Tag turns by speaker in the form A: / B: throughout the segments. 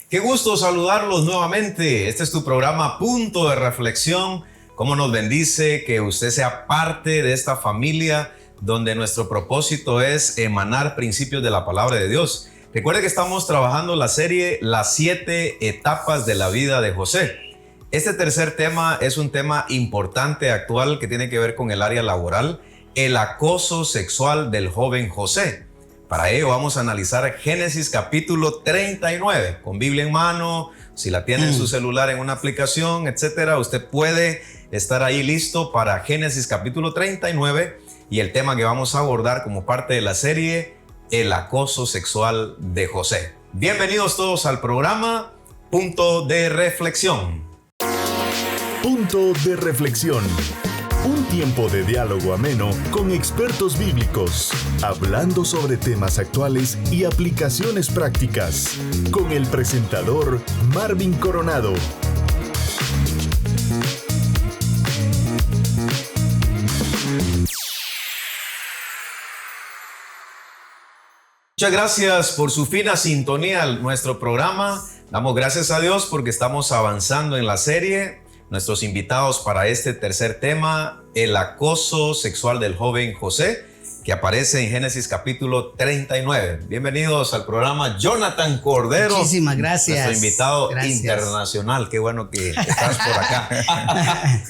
A: Qué gusto saludarlos nuevamente. Este es tu programa Punto de Reflexión. Cómo nos bendice que usted sea parte de esta familia donde nuestro propósito es emanar principios de la palabra de Dios. Recuerde que estamos trabajando la serie Las 7 etapas de la vida de José. Este tercer tema es un tema importante, actual, que tiene que ver con el área laboral, el acoso sexual del joven José. Para ello vamos a analizar Génesis capítulo 39, con Biblia en mano, si la tiene en su celular en una aplicación, etcétera. Usted puede estar ahí listo para Génesis capítulo 39 y el tema que vamos a abordar como parte de la serie, el acoso sexual de José. Bienvenidos todos al programa Punto de Reflexión.
B: Punto de Reflexión. Un tiempo de diálogo ameno con expertos bíblicos, hablando sobre temas actuales y aplicaciones prácticas, con el presentador Marvin Coronado.
A: Muchas gracias por su fina sintonía a nuestro programa. Damos gracias a Dios porque estamos avanzando en la serie. Nuestros invitados para este tercer tema, el acoso sexual del joven José, que aparece en Génesis capítulo 39. Bienvenidos al programa, Jonathan Cordero.
C: Muchísimas gracias.
A: Nuestro invitado internacional. Qué bueno que estás por acá.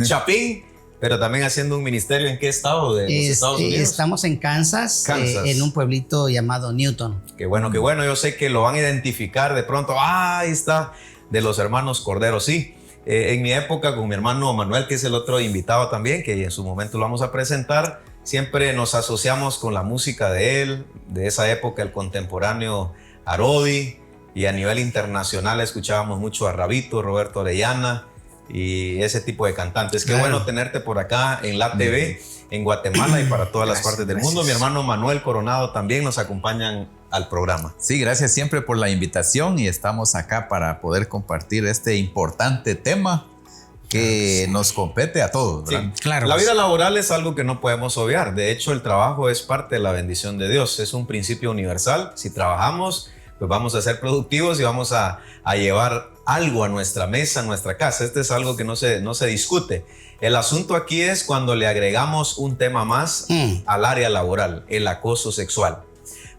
A: Chapín, pero también haciendo un ministerio. ¿En qué estado de los Estados Unidos?
C: Estamos en Kansas. En un pueblito llamado Newton.
A: Qué bueno, qué bueno. Yo sé que lo van a identificar de pronto. Ahí está, de los hermanos Cordero, sí. En mi época, con mi hermano Manuel, que es el otro invitado también, que en su momento lo vamos a presentar, siempre nos asociamos con la música de él, de esa época, el contemporáneo Arodi, y a nivel internacional escuchábamos mucho a Rabito, Roberto Orellana y ese tipo de cantantes. Qué bueno tenerte por acá en la TV, en Guatemala y para todas las partes del mundo. Mi hermano Manuel Coronado también nos acompañan al programa.
D: Sí, gracias siempre por la invitación y estamos acá para poder compartir este importante tema que nos compete a todos, ¿verdad?
A: Sí, claro. La vida laboral es algo que no podemos obviar. De hecho, el trabajo es parte de la bendición de Dios. Es un principio universal. Si trabajamos, pues vamos a ser productivos y vamos a llevar algo a nuestra mesa, a nuestra casa. Este es algo que no se discute. El asunto aquí es cuando le agregamos un tema más al área laboral, el acoso sexual.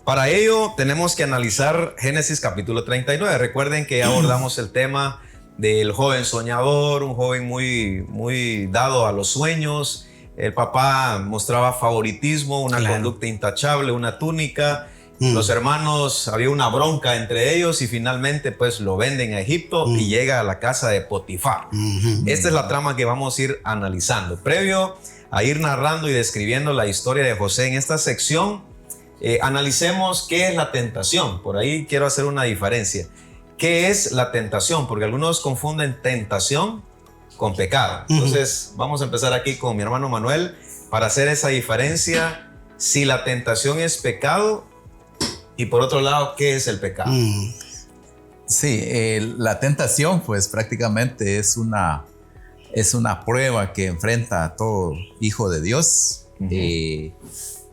A: Para ello tenemos que analizar Génesis capítulo 39. Recuerden que abordamos el tema del joven soñador, un joven muy dado a los sueños. El papá mostraba favoritismo, una conducta intachable, una túnica. Los hermanos, había una bronca entre ellos y finalmente pues lo venden a Egipto y llega a la casa de Potifar. Esta es la trama que vamos a ir analizando. Previo a ir narrando y describiendo la historia de José en esta sección, analicemos qué es la tentación. Por ahí quiero hacer una diferencia. ¿Qué es la tentación? Porque algunos confunden tentación con pecado. Entonces vamos a empezar aquí con mi hermano Manuel para hacer esa diferencia. Si la tentación es pecado y por otro lado, ¿qué es el pecado?
D: Sí, la tentación pues prácticamente es una prueba que enfrenta a todo hijo de Dios.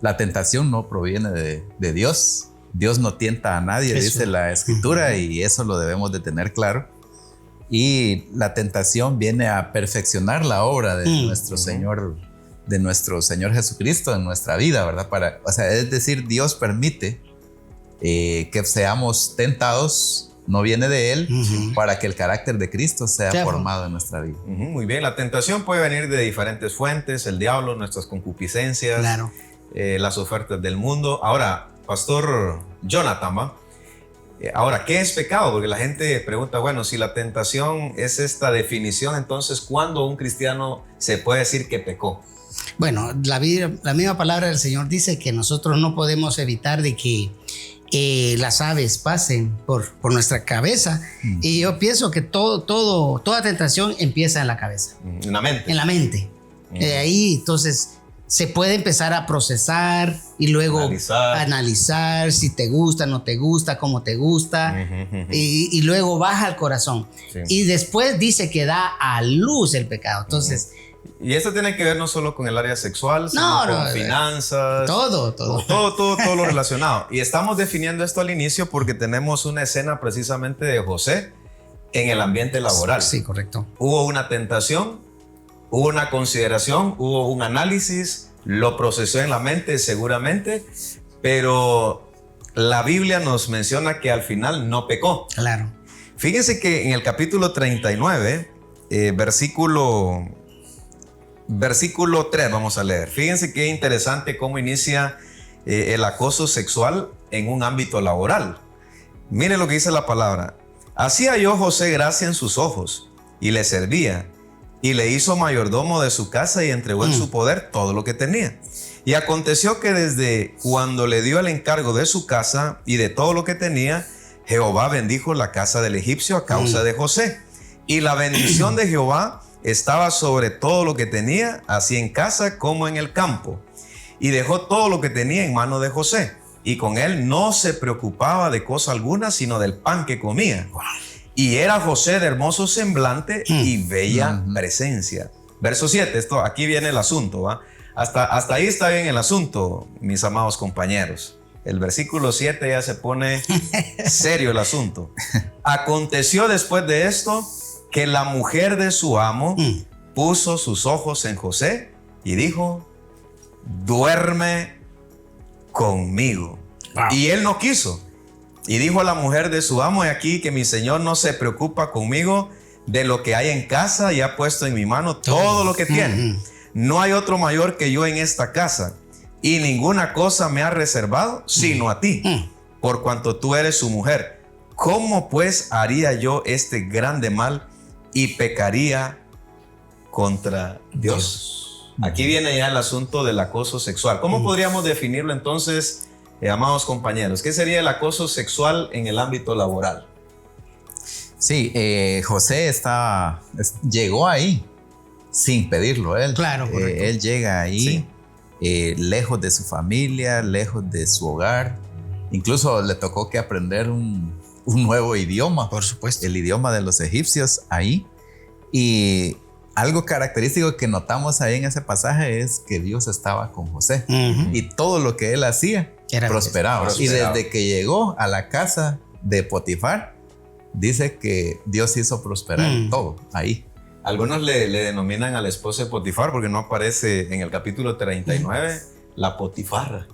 D: La tentación no proviene de Dios. Dios no tienta a nadie, dice la Escritura, y eso lo debemos de tener claro. Y la tentación viene a perfeccionar la obra de nuestro Señor Jesucristo en nuestra vida, ¿verdad? Es decir, Dios permite que seamos tentados, no viene de Él, para que el carácter de Cristo sea formado en nuestra vida.
A: Muy bien, la tentación puede venir de diferentes fuentes, el diablo, nuestras concupiscencias, las ofertas del mundo. Ahora, Pastor Jonathan, ¿va? Ahora, ¿qué es pecado? Porque la gente pregunta, bueno, si la tentación es esta definición, entonces, ¿cuándo un cristiano se puede decir que pecó?
C: Bueno, la misma palabra del Señor dice que nosotros no podemos evitar de que las aves pasen por nuestra cabeza. Y yo pienso que toda tentación empieza en la cabeza.
A: En la mente.
C: En la mente. Ahí, entonces, se puede empezar a procesar y luego analizar si te gusta, no te gusta, cómo te gusta, y luego baja al corazón. Sí. Y después dice que da a luz el pecado. Entonces,
A: Y esto tiene que ver no solo con el área sexual, sino con finanzas. Todo lo relacionado. Y estamos definiendo esto al inicio porque tenemos una escena precisamente de José en el ambiente laboral.
C: Sí, correcto.
A: Hubo una tentación, hubo una consideración, hubo un análisis, lo procesó en la mente seguramente, pero la Biblia nos menciona que al final no pecó.
C: Claro.
A: Fíjense que en el capítulo 39, versículo 3 vamos a leer. Fíjense qué interesante cómo inicia el acoso sexual en un ámbito laboral. Miren lo que dice la palabra. Así halló José gracia en sus ojos y le servía y le hizo mayordomo de su casa y entregó en su poder todo lo que tenía. Y aconteció que desde cuando le dio el encargo de su casa y de todo lo que tenía, Jehová bendijo la casa del egipcio a causa de José. Y la bendición de Jehová estaba sobre todo lo que tenía, así en casa como en el campo. Y dejó todo lo que tenía en mano de José. Y con él no se preocupaba de cosa alguna, sino del pan que comía. Y era José de hermoso semblante y bella presencia. Verso 7, aquí viene el asunto, ¿va? Hasta ahí está bien el asunto, mis amados compañeros. El versículo 7 ya se pone serio el asunto. Aconteció después de esto que la mujer de su amo puso sus ojos en José y dijo, duerme conmigo. Wow. Y él no quiso. Y dijo a la mujer de su amo, he aquí que mi señor no se preocupa conmigo de lo que hay en casa y ha puesto en mi mano todo lo que tiene. No hay otro mayor que yo en esta casa y ninguna cosa me ha reservado sino a ti, por cuanto tú eres su mujer. ¿Cómo pues haría yo este grande mal y pecaría contra Dios? Aquí viene ya el asunto del acoso sexual. ¿Cómo podríamos definirlo entonces, amados compañeros? ¿Qué sería el acoso sexual en el ámbito laboral?
D: Sí, José llegó ahí sin pedirlo él.
C: Claro,
D: él llega ahí, lejos de su familia, lejos de su hogar. Incluso le tocó que aprender un nuevo idioma.
C: Por supuesto.
D: El idioma de los egipcios ahí. Y algo característico que notamos ahí en ese pasaje es que Dios estaba con José. Y todo lo que él hacía prosperaba. Y desde que llegó a la casa de Potifar, dice que Dios hizo prosperar todo ahí.
A: Algunos le denominan a la esposa de Potifar porque no aparece en el capítulo 39 la Potifarra.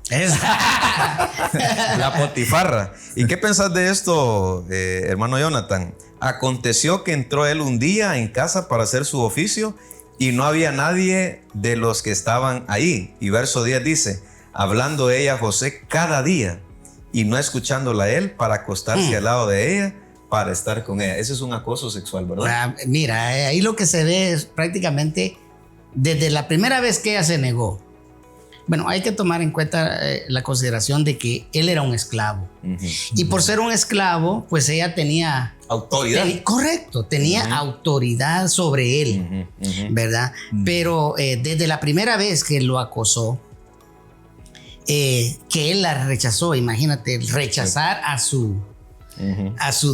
A: La Potifarra. ¿Y qué pensás de esto, hermano Jonathan? Aconteció que entró él un día en casa para hacer su oficio y no había nadie de los que estaban ahí. Y verso 10 dice, hablando ella a José cada día y no escuchándola él para acostarse al lado de ella, para estar con ella. Ese es un acoso sexual, ¿verdad?
C: Mira, ahí lo que se ve es prácticamente desde la primera vez que ella se negó. Bueno, hay que tomar en cuenta la consideración de que él era un esclavo. Y por ser un esclavo, pues ella tenía
A: autoridad.
C: Correcto, tenía autoridad sobre él, ¿verdad? Pero desde la primera vez que lo acosó, que él la rechazó, imagínate, rechazar a su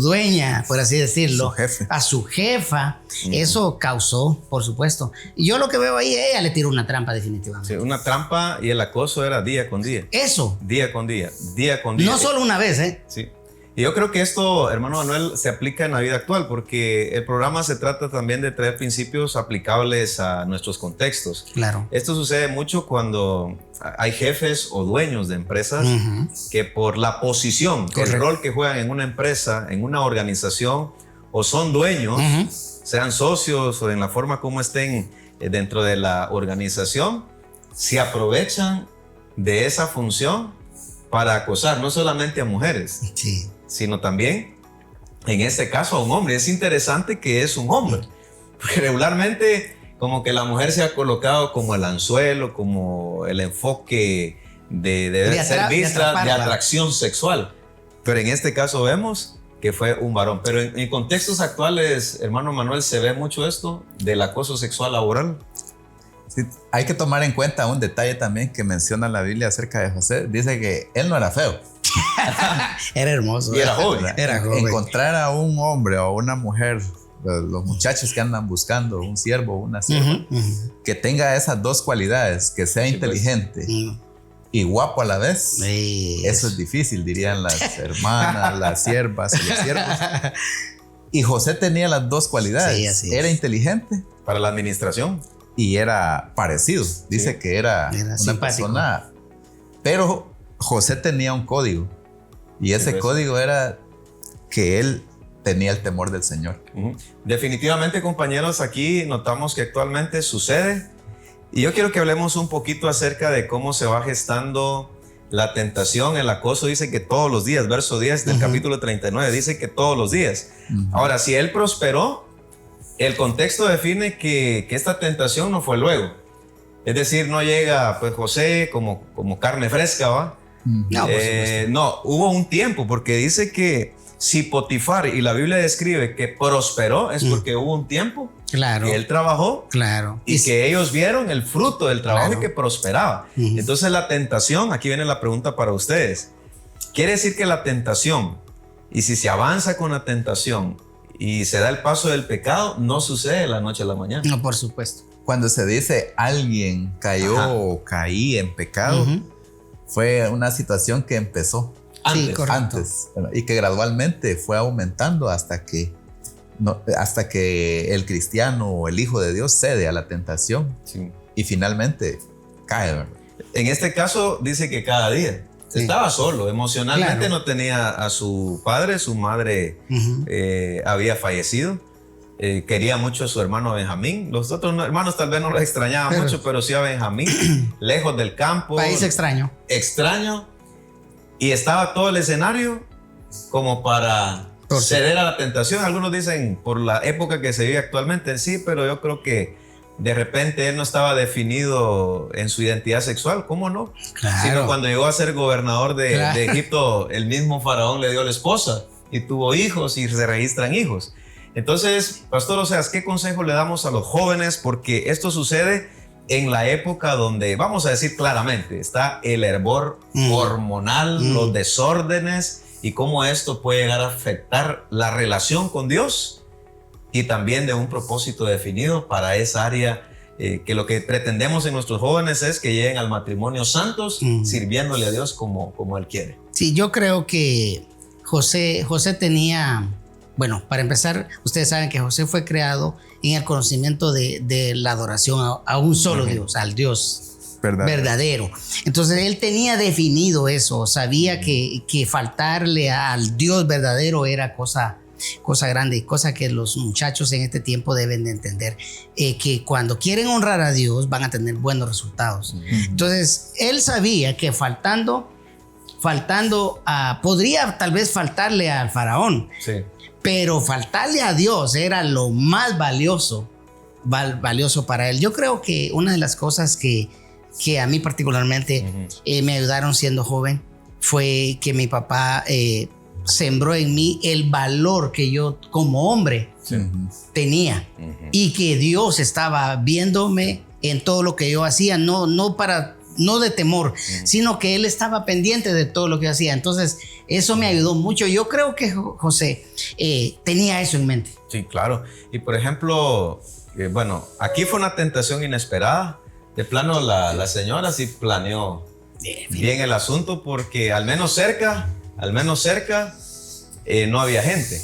C: dueña, por así decirlo, a su jefa, eso causó, por supuesto. Y yo lo que veo ahí, ella le tiró una trampa definitivamente.
A: Sí, una trampa, y el acoso era día con día.
C: Eso.
A: Día con día, día con día.
C: No solo una vez, ¿eh?
A: Sí. Y yo creo que esto, hermano Manuel, se aplica en la vida actual, porque el programa se trata también de traer principios aplicables a nuestros contextos.
C: Claro.
A: Esto sucede mucho cuando hay jefes o dueños de empresas que por la posición, el rol que juegan en una empresa, en una organización, o son dueños, sean socios o en la forma como estén dentro de la organización, se aprovechan de esa función para acosar no solamente a mujeres, sino también, en este caso, a un hombre. Es interesante que es un hombre, porque regularmente como que la mujer se ha colocado como el anzuelo, como el enfoque de ser vista, de atracción sexual. Pero en este caso vemos que fue un varón. Pero en contextos actuales, hermano Manuel, se ve mucho esto del acoso sexual laboral.
D: Sí, hay que tomar en cuenta un detalle también que menciona la Biblia acerca de José. Dice que él no era feo.
C: Era hermoso.
A: Y era joven.
C: Era joven.
D: Encontrar a un hombre o una mujer los muchachos que andan buscando un siervo o una sierva, que tenga esas dos cualidades, que sea inteligente y guapo a la vez. Eso es difícil, dirían las hermanas, las siervas y los siervos. Y José tenía las dos cualidades. Era inteligente
A: para la administración
D: y era parecido. Dice que era una
C: simpático.
D: persona. Pero José tenía un código, y ese código era que él tenía el temor del Señor.
A: Definitivamente, compañeros, aquí notamos que actualmente sucede, y yo quiero que hablemos un poquito acerca de cómo se va gestando la tentación, el acoso. Dice que todos los días, verso 10 del capítulo 39, dice que todos los días. Ahora, si él prosperó, el contexto define que esta tentación no fue luego. Es decir, no llega pues José como carne fresca, ¿va? No, hubo un tiempo, porque dice que si Potifar, y la Biblia describe que prosperó, es porque hubo un tiempo que él trabajó y que ellos vieron el fruto del trabajo y que prosperaba. Entonces la tentación, aquí viene la pregunta para ustedes. Quiere decir que la tentación, y si se avanza con la tentación y se da el paso del pecado, no sucede de la noche a la mañana.
C: No, por supuesto.
D: Cuando se dice alguien cayó o caí en pecado, fue una situación que empezó antes, y que gradualmente fue aumentando hasta que el cristiano o el Hijo de Dios cede a la tentación y finalmente cae, ¿verdad?
A: En este caso dice que cada día estaba solo, emocionalmente no tenía a su padre, su madre había fallecido. Quería mucho a su hermano Benjamín. Los otros hermanos tal vez no los extrañaban mucho, pero sí a Benjamín, lejos del campo.
C: País extraño.
A: Y estaba todo el escenario como para ceder a la tentación. Algunos dicen por la época que se vive actualmente, sí, pero yo creo que de repente él no estaba definido en su identidad sexual. ¿Cómo no? Sino cuando llegó a ser gobernador de Egipto, el mismo faraón le dio la esposa y tuvo hijos y se registran hijos. Entonces, Pastor Oseas, ¿qué consejo le damos a los jóvenes? Porque esto sucede en la época donde, vamos a decir claramente, está el hervor hormonal, los desórdenes, y cómo esto puede llegar a afectar la relación con Dios y también de un propósito definido para esa área, que lo que pretendemos en nuestros jóvenes es que lleguen al matrimonio santos, sirviéndole a Dios como Él quiere.
C: Sí, yo creo que José tenía... Bueno, para empezar, ustedes saben que José fue creado en el conocimiento de la adoración a un solo Dios, al Dios verdadero. Entonces él tenía definido eso, sabía que faltarle al Dios verdadero era cosa grande, cosa que los muchachos en este tiempo deben de entender, que cuando quieren honrar a Dios van a tener buenos resultados. Entonces él sabía que faltando podría tal vez faltarle al faraón. Sí. Pero faltarle a Dios era lo más valioso para él. Yo creo que una de las cosas que a mí particularmente me ayudaron siendo joven fue que mi papá sembró en mí el valor que yo como hombre tenía, y que Dios estaba viéndome en todo lo que yo hacía, no de temor, sino que él estaba pendiente de todo lo que hacía. Entonces eso me ayudó mucho. Yo creo que José tenía eso en mente.
A: Sí, claro. Y por ejemplo, bueno, aquí fue una tentación inesperada. De plano la señora sí planeó bien el asunto, porque al menos cerca no había gente.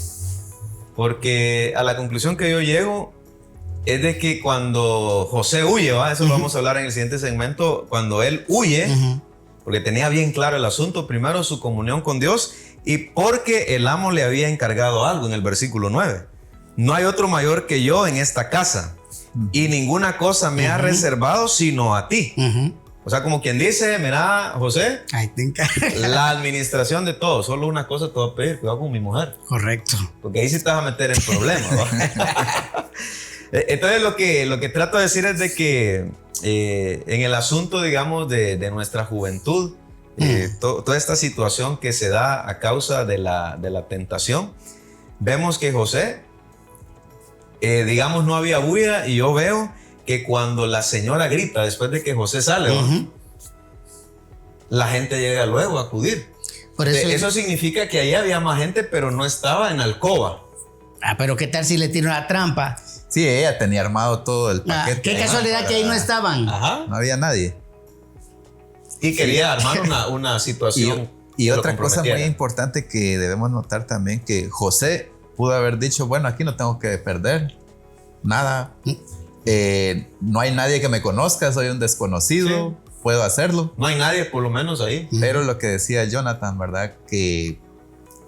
A: Porque a la conclusión que yo llego es de que cuando José huye, eso lo vamos a hablar en el siguiente segmento, cuando él huye, porque tenía bien claro el asunto, primero su comunión con Dios, y porque el amo le había encargado algo en el versículo 9. No hay otro mayor que yo en esta casa, y ninguna cosa me ha reservado sino a ti. O sea, como quien dice, mira, José, la administración de todo, solo una cosa te voy a pedir, cuidado con mi mujer.
C: Correcto.
A: Porque ahí sí te vas a meter en problemas, ¿no? Entonces lo que trato de decir es de que en el asunto, digamos, de nuestra juventud, toda esta situación que se da a causa de la tentación, vemos que José, digamos, no había bulla, y yo veo que cuando la señora grita después de que José sale, la gente llega luego a acudir. Por eso significa que ahí había más gente, pero no estaba en alcoba.
C: Pero ¿qué tal si le tira una trampa?
D: Sí, ella tenía armado todo el paquete.
C: Qué casualidad que ahí no estaban.
A: Ajá.
D: No había nadie.
A: Y quería armar una situación.
D: Y
A: que lo
D: otra cosa muy
A: comprometiera.
D: importante que debemos notar también, que José pudo haber dicho, bueno, aquí no tengo que perder nada. No hay nadie que me conozca, soy un desconocido,
A: Sí.
D: puedo hacerlo.
A: No hay nadie, por lo menos ahí.
D: Pero lo que decía Jonathan, ¿verdad? Que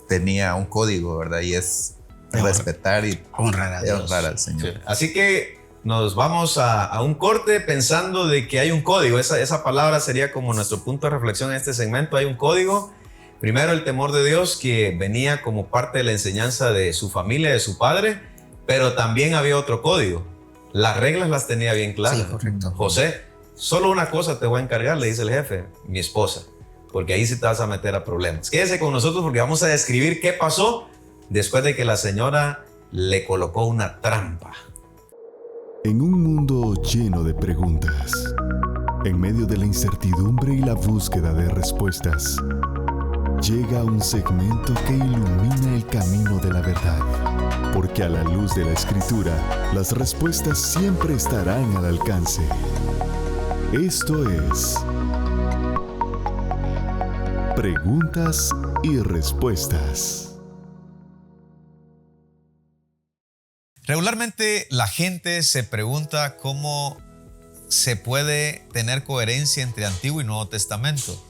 D: tenía un código, ¿verdad? Y es respetar y
C: Honrar a Dios.
D: honrar al Señor.
A: Sí. Así que nos vamos a un corte pensando de que hay un código. Esa palabra sería como nuestro punto de reflexión en este segmento. Hay un código. Primero, el temor de Dios, que venía como parte de la enseñanza de su familia, de su padre, pero también había otro código. Las reglas las tenía bien claras.
C: Sí, correcto.
A: José, solo una cosa te voy a encargar, le dice el jefe, mi esposa, porque ahí sí te vas a meter a problemas. Quédese con nosotros porque vamos a describir qué pasó después de que la señora le colocó una trampa.
B: En un mundo lleno de preguntas, en medio de la incertidumbre y la búsqueda de respuestas, llega un segmento que ilumina el camino de la verdad. Porque a la luz de la Escritura, las respuestas siempre estarán al alcance. Esto es Preguntas y Respuestas.
A: Regularmente la gente se pregunta cómo se puede tener coherencia entre Antiguo y Nuevo Testamento.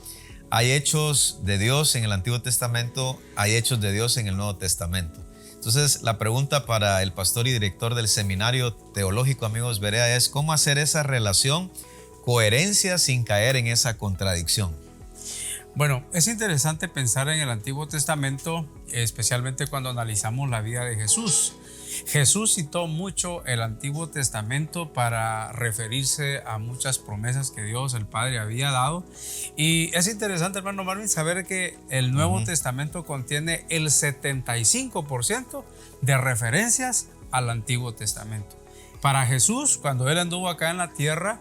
A: Hay hechos de Dios en el Antiguo Testamento, hay hechos de Dios en el Nuevo Testamento. Entonces, la pregunta para el pastor y director del Seminario Teológico Amigos Berea es ¿cómo hacer esa relación, coherencia sin caer en esa contradicción?
E: Bueno, es interesante pensar en el Antiguo Testamento, especialmente cuando analizamos la vida de Jesús. Jesús citó mucho el Antiguo Testamento para referirse a muchas promesas que Dios el Padre había dado. Y es interesante, hermano Marvin, saber que el Nuevo Testamento contiene el 75% de referencias al Antiguo Testamento. Para Jesús, cuando él anduvo acá en la tierra,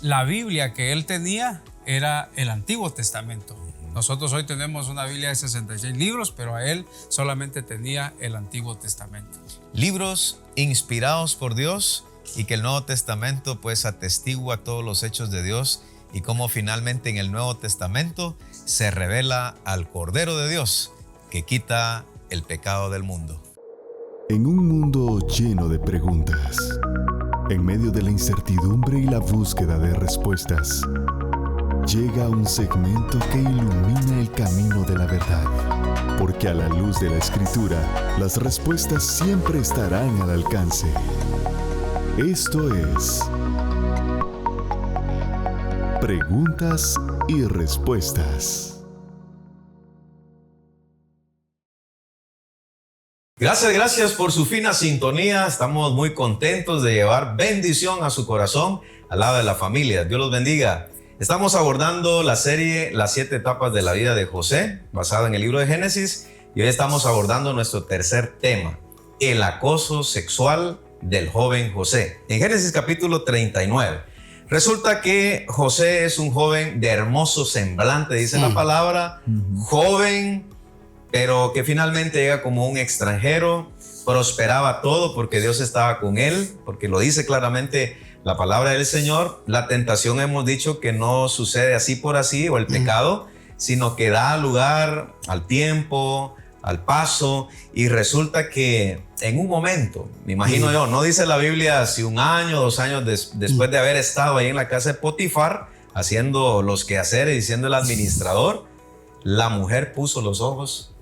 E: la Biblia que él tenía era el Antiguo Testamento. Nosotros hoy tenemos una Biblia de 66 libros, pero a él solamente tenía el Antiguo Testamento.
A: Libros inspirados por Dios y que el Nuevo Testamento pues atestigua todos los hechos de Dios y cómo finalmente en el Nuevo Testamento se revela al Cordero de Dios que quita el pecado del mundo.
B: En un mundo lleno de preguntas, en medio de la incertidumbre y la búsqueda de respuestas, llega un segmento que ilumina el camino de la verdad. Porque a la luz de la Escritura, las respuestas siempre estarán al alcance. Esto es Preguntas y Respuestas.
A: Gracias por su fina sintonía. Estamos muy contentos de llevar bendición a su corazón al lado de la familia. Dios los bendiga. Estamos abordando la serie Las 7 etapas de la vida de José, basada en el libro de Génesis, y hoy estamos abordando nuestro tercer tema, el acoso sexual del joven José. En Génesis capítulo 39, resulta que José es un joven de hermoso semblante, dice la palabra, joven, pero que finalmente llega como un extranjero, prosperaba todo porque Dios estaba con él, porque lo dice claramente la palabra del Señor. La tentación hemos dicho que no sucede así por así, o el pecado, sino que da lugar al tiempo, al paso, y resulta que en un momento, me imagino yo, no dice la Biblia si 1 año, 2 años después de haber estado ahí en la casa de Potifar, haciendo los quehaceres y siendo el administrador, la mujer puso los ojos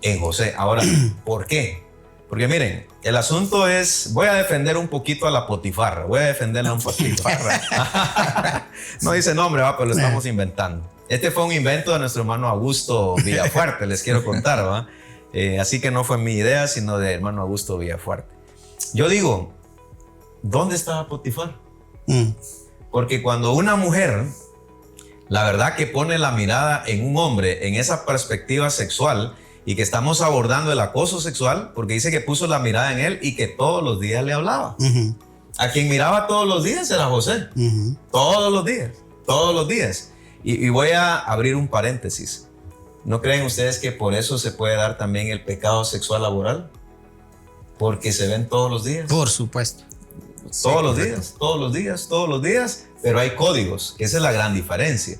A: en José. Ahora, ¿por qué? Porque miren, el asunto es, voy a defender un poquito a la Potifarra, voy a defenderla un poquito. No dice nombre, pero lo estamos inventando. Este fue un invento de nuestro hermano Augusto Villafuerte, les quiero contar, ¿va? Así que no fue mi idea, sino de hermano Augusto Villafuerte. Yo digo, ¿dónde estaba Potifar? Porque cuando una mujer, la verdad que pone la mirada en un hombre, en esa perspectiva sexual, y que estamos abordando el acoso sexual, porque dice que puso la mirada en él y que todos los días le hablaba. A quien miraba todos los días era José. Todos los días. Y voy a abrir un paréntesis. ¿No creen ustedes que por eso se puede dar también el pecado sexual laboral? Porque se ven todos los días.
C: Por supuesto.
A: Todos los días, pero hay códigos, que esa es la gran diferencia.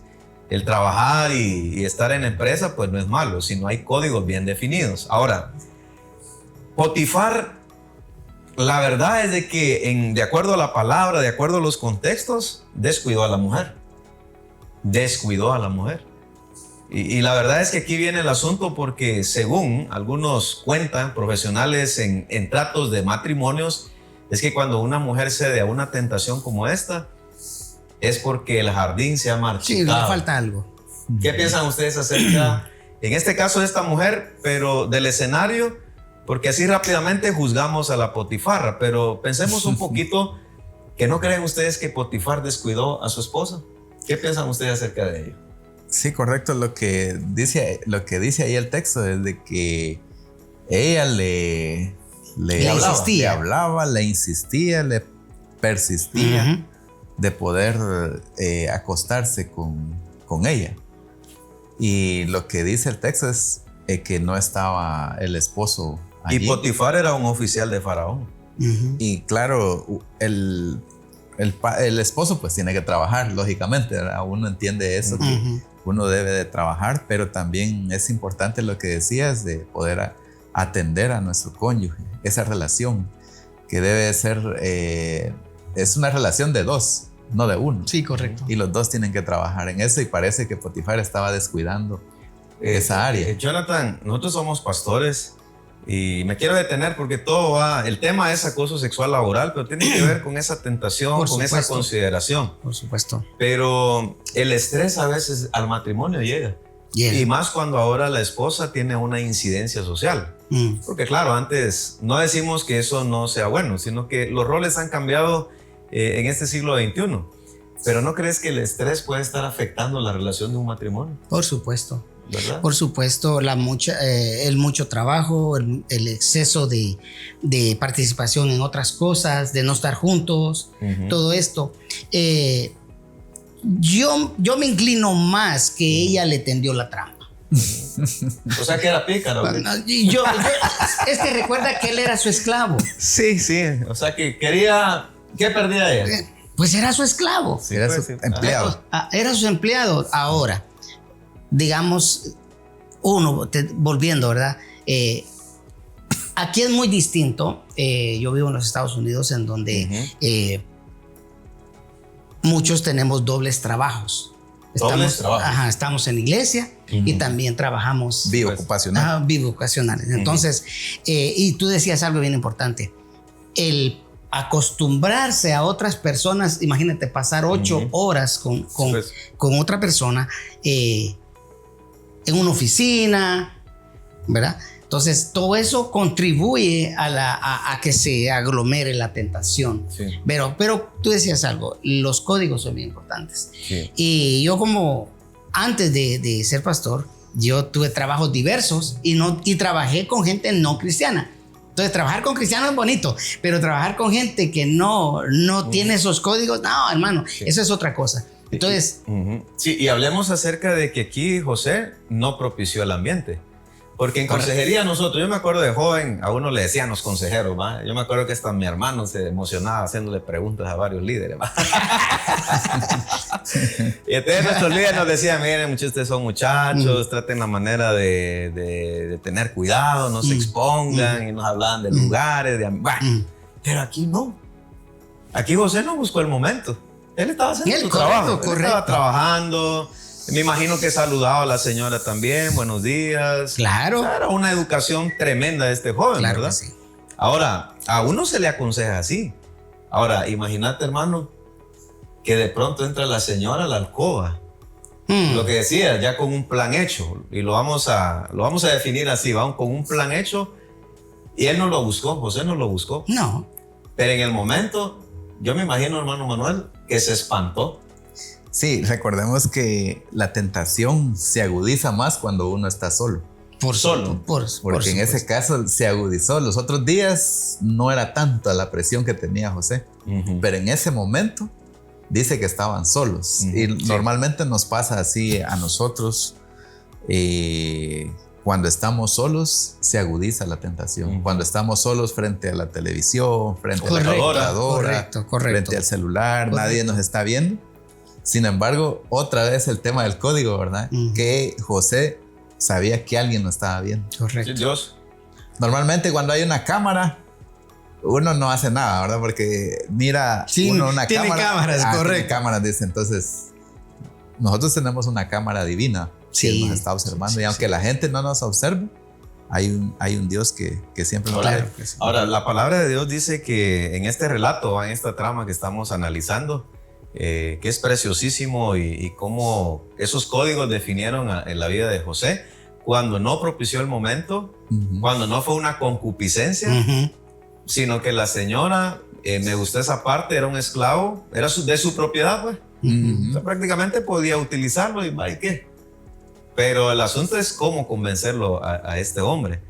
A: El trabajar y estar en la empresa, pues no es malo, sino hay códigos bien definidos. Ahora, Potifar, la verdad es de que de acuerdo a la palabra, de acuerdo a los contextos, descuidó a la mujer. Y la verdad es que aquí viene el asunto porque según algunos cuentan, profesionales en tratos de matrimonios, es que cuando una mujer cede a una tentación como esta, es porque el jardín se ha marchitado.
C: Sí, le falta algo.
A: ¿Qué piensan ustedes acerca, en este caso de esta mujer, pero del escenario? Porque así rápidamente juzgamos a la Potifarra, pero pensemos un poquito, ¿que no creen ustedes que Potifar descuidó a su esposa? ¿Qué piensan ustedes acerca de ello?
D: Sí, correcto. Lo que dice ahí el texto es de que ella le hablaba, le insistía, le persistía de poder acostarse con ella. Y lo que dice el texto es que no estaba el esposo allí.
A: Y Potifar era un oficial de Faraón.
D: Y claro, el esposo pues tiene que trabajar, lógicamente, ¿verdad? Uno entiende eso, que uno debe de trabajar, pero también es importante lo que decías de poder atender a nuestro cónyuge, esa relación que debe ser, es una relación de dos, no de uno.
C: Sí, correcto.
D: Y los dos tienen que trabajar en eso y parece que Potifar estaba descuidando esa área.
A: Jonathan, nosotros somos pastores y me quiero detener porque el tema es acoso sexual laboral, pero tiene que ver con esa tentación, con esa consideración.
C: Por supuesto.
A: Pero el estrés a veces al matrimonio llega. Y más cuando ahora la esposa tiene una incidencia social. Porque claro, antes no decimos que eso no sea bueno, sino que los roles han cambiado en este siglo XXI. Pero ¿no crees que el estrés puede estar afectando la relación de un matrimonio?
C: Por supuesto.
A: ¿Verdad?
C: Por supuesto, el mucho trabajo, el exceso de participación en otras cosas, de no estar juntos, todo esto. Yo me inclino más que ella le tendió la trampa.
A: O sea que era pícaro.
C: Es que recuerda que él era su esclavo.
A: Sí. O sea que quería... ¿Qué perdía ella?
C: Pues era su esclavo.
D: Sí, era su empleado.
C: Era su empleado. Ahora, digamos, volviendo, ¿verdad? Aquí es muy distinto. Yo vivo en los Estados Unidos en donde muchos tenemos dobles trabajos. Estamos en la iglesia y también trabajamos biovocacionales. Entonces, y tú decías algo bien importante. El acostumbrarse a otras personas, imagínate pasar 8 horas con otra persona en una oficina, ¿verdad? Entonces, todo eso contribuye a que se aglomere la tentación. Sí. Pero tú decías algo, los códigos son bien importantes. Sí. Y yo antes de ser pastor, yo tuve trabajos diversos y trabajé con gente no cristiana. Entonces, trabajar con cristianos es bonito, pero trabajar con gente que no tiene esos códigos, no, hermano, eso es otra cosa. Entonces...
A: Sí, y hablemos acerca de que aquí José no propició el ambiente. Porque en consejería yo me acuerdo de joven, a uno le decían los consejeros, ¿va? Yo me acuerdo que hasta mi hermano se emocionaba haciéndole preguntas a varios líderes, ¿va? Y entonces nuestros líderes nos decían, miren, muchos de ustedes son muchachos, traten la manera de tener cuidado, no se expongan, y nos hablaban de lugares, pero aquí no. Aquí José no buscó el momento. Él estaba haciendo su trabajo, él estaba trabajando. Me imagino que saludaba a la señora también, buenos días.
C: Claro.
A: O sea, era una educación tremenda de este joven, claro, ¿verdad? Sí. Ahora, a uno se le aconseja así. Ahora, imagínate, hermano, que de pronto entra la señora a la alcoba. Lo que decía, ya con un plan hecho. Y lo vamos a definir así, vamos con un plan hecho. Y él no lo buscó, José no lo buscó.
C: No.
A: Pero en el momento, yo me imagino, hermano Manuel, que se espantó.
D: Sí, recordemos que la tentación se agudiza más cuando uno está solo. Porque en ese caso se agudizó. Los otros días no era tanta la presión que tenía José, pero en ese momento dice que estaban solos. Y normalmente nos pasa así a nosotros cuando estamos solos se agudiza la tentación. Cuando estamos solos frente a la televisión, frente a la computadora, frente al celular, nadie nos está viendo. Sin embargo, otra vez el tema del código, ¿verdad? Que José sabía que alguien lo estaba viendo.
C: Correcto.
A: Dios.
D: Normalmente cuando hay una cámara, uno no hace nada, ¿verdad? Porque mira,
C: Sí,
D: uno una
C: tiene
D: cámara.
C: cámaras, correcto.
D: Tiene cámaras, dice. Entonces, nosotros tenemos una cámara divina que nos está observando. Y aunque la gente no nos observe, hay un Dios que siempre nos
C: Claro.
D: ve.
A: Ahora, la palabra de Dios dice que en este relato, en esta trama que estamos analizando, que es preciosísimo y cómo esos códigos definieron en la vida de José, cuando no propició el momento, cuando no fue una concupiscencia, sino que la señora, me gustó esa parte, era un esclavo, era de su propiedad, pues. O sea, prácticamente podía utilizarlo y ¿qué? Pero el asunto es cómo convencerlo a este hombre.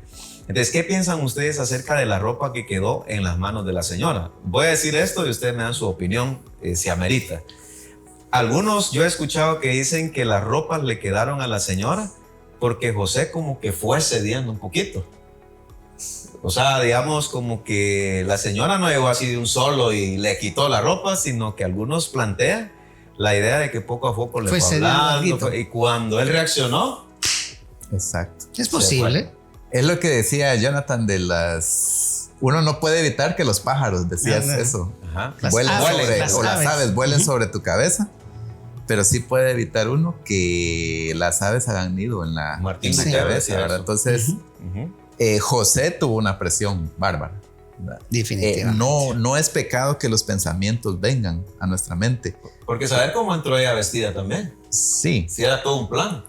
A: Entonces, ¿qué piensan ustedes acerca de la ropa que quedó en las manos de la señora? Voy a decir esto y ustedes me dan su opinión si amerita. Algunos, yo he escuchado que dicen que las ropas le quedaron a la señora porque José como que fue cediendo un poquito. O sea, digamos como que la señora no llegó así de un solo y le quitó la ropa, sino que algunos plantean la idea de que poco a poco le fue hablando. Y cuando él reaccionó...
D: Exacto.
C: Es posible.
D: Es lo que decía Jonathan de las... Uno no puede evitar que los pájaros, decías eso.
A: Ajá.
D: Vuelen
C: las
D: sobre, o las
C: aves.
D: aves vuelen sobre tu cabeza. Pero sí puede evitar uno que las aves hagan nido en la cabeza, ¿verdad? Entonces, José tuvo una presión bárbara.
C: Definitivamente.
D: No es pecado que los pensamientos vengan a nuestra mente.
A: Porque saber cómo entró ella vestida también.
D: Sí.
A: Sí, era todo un plan.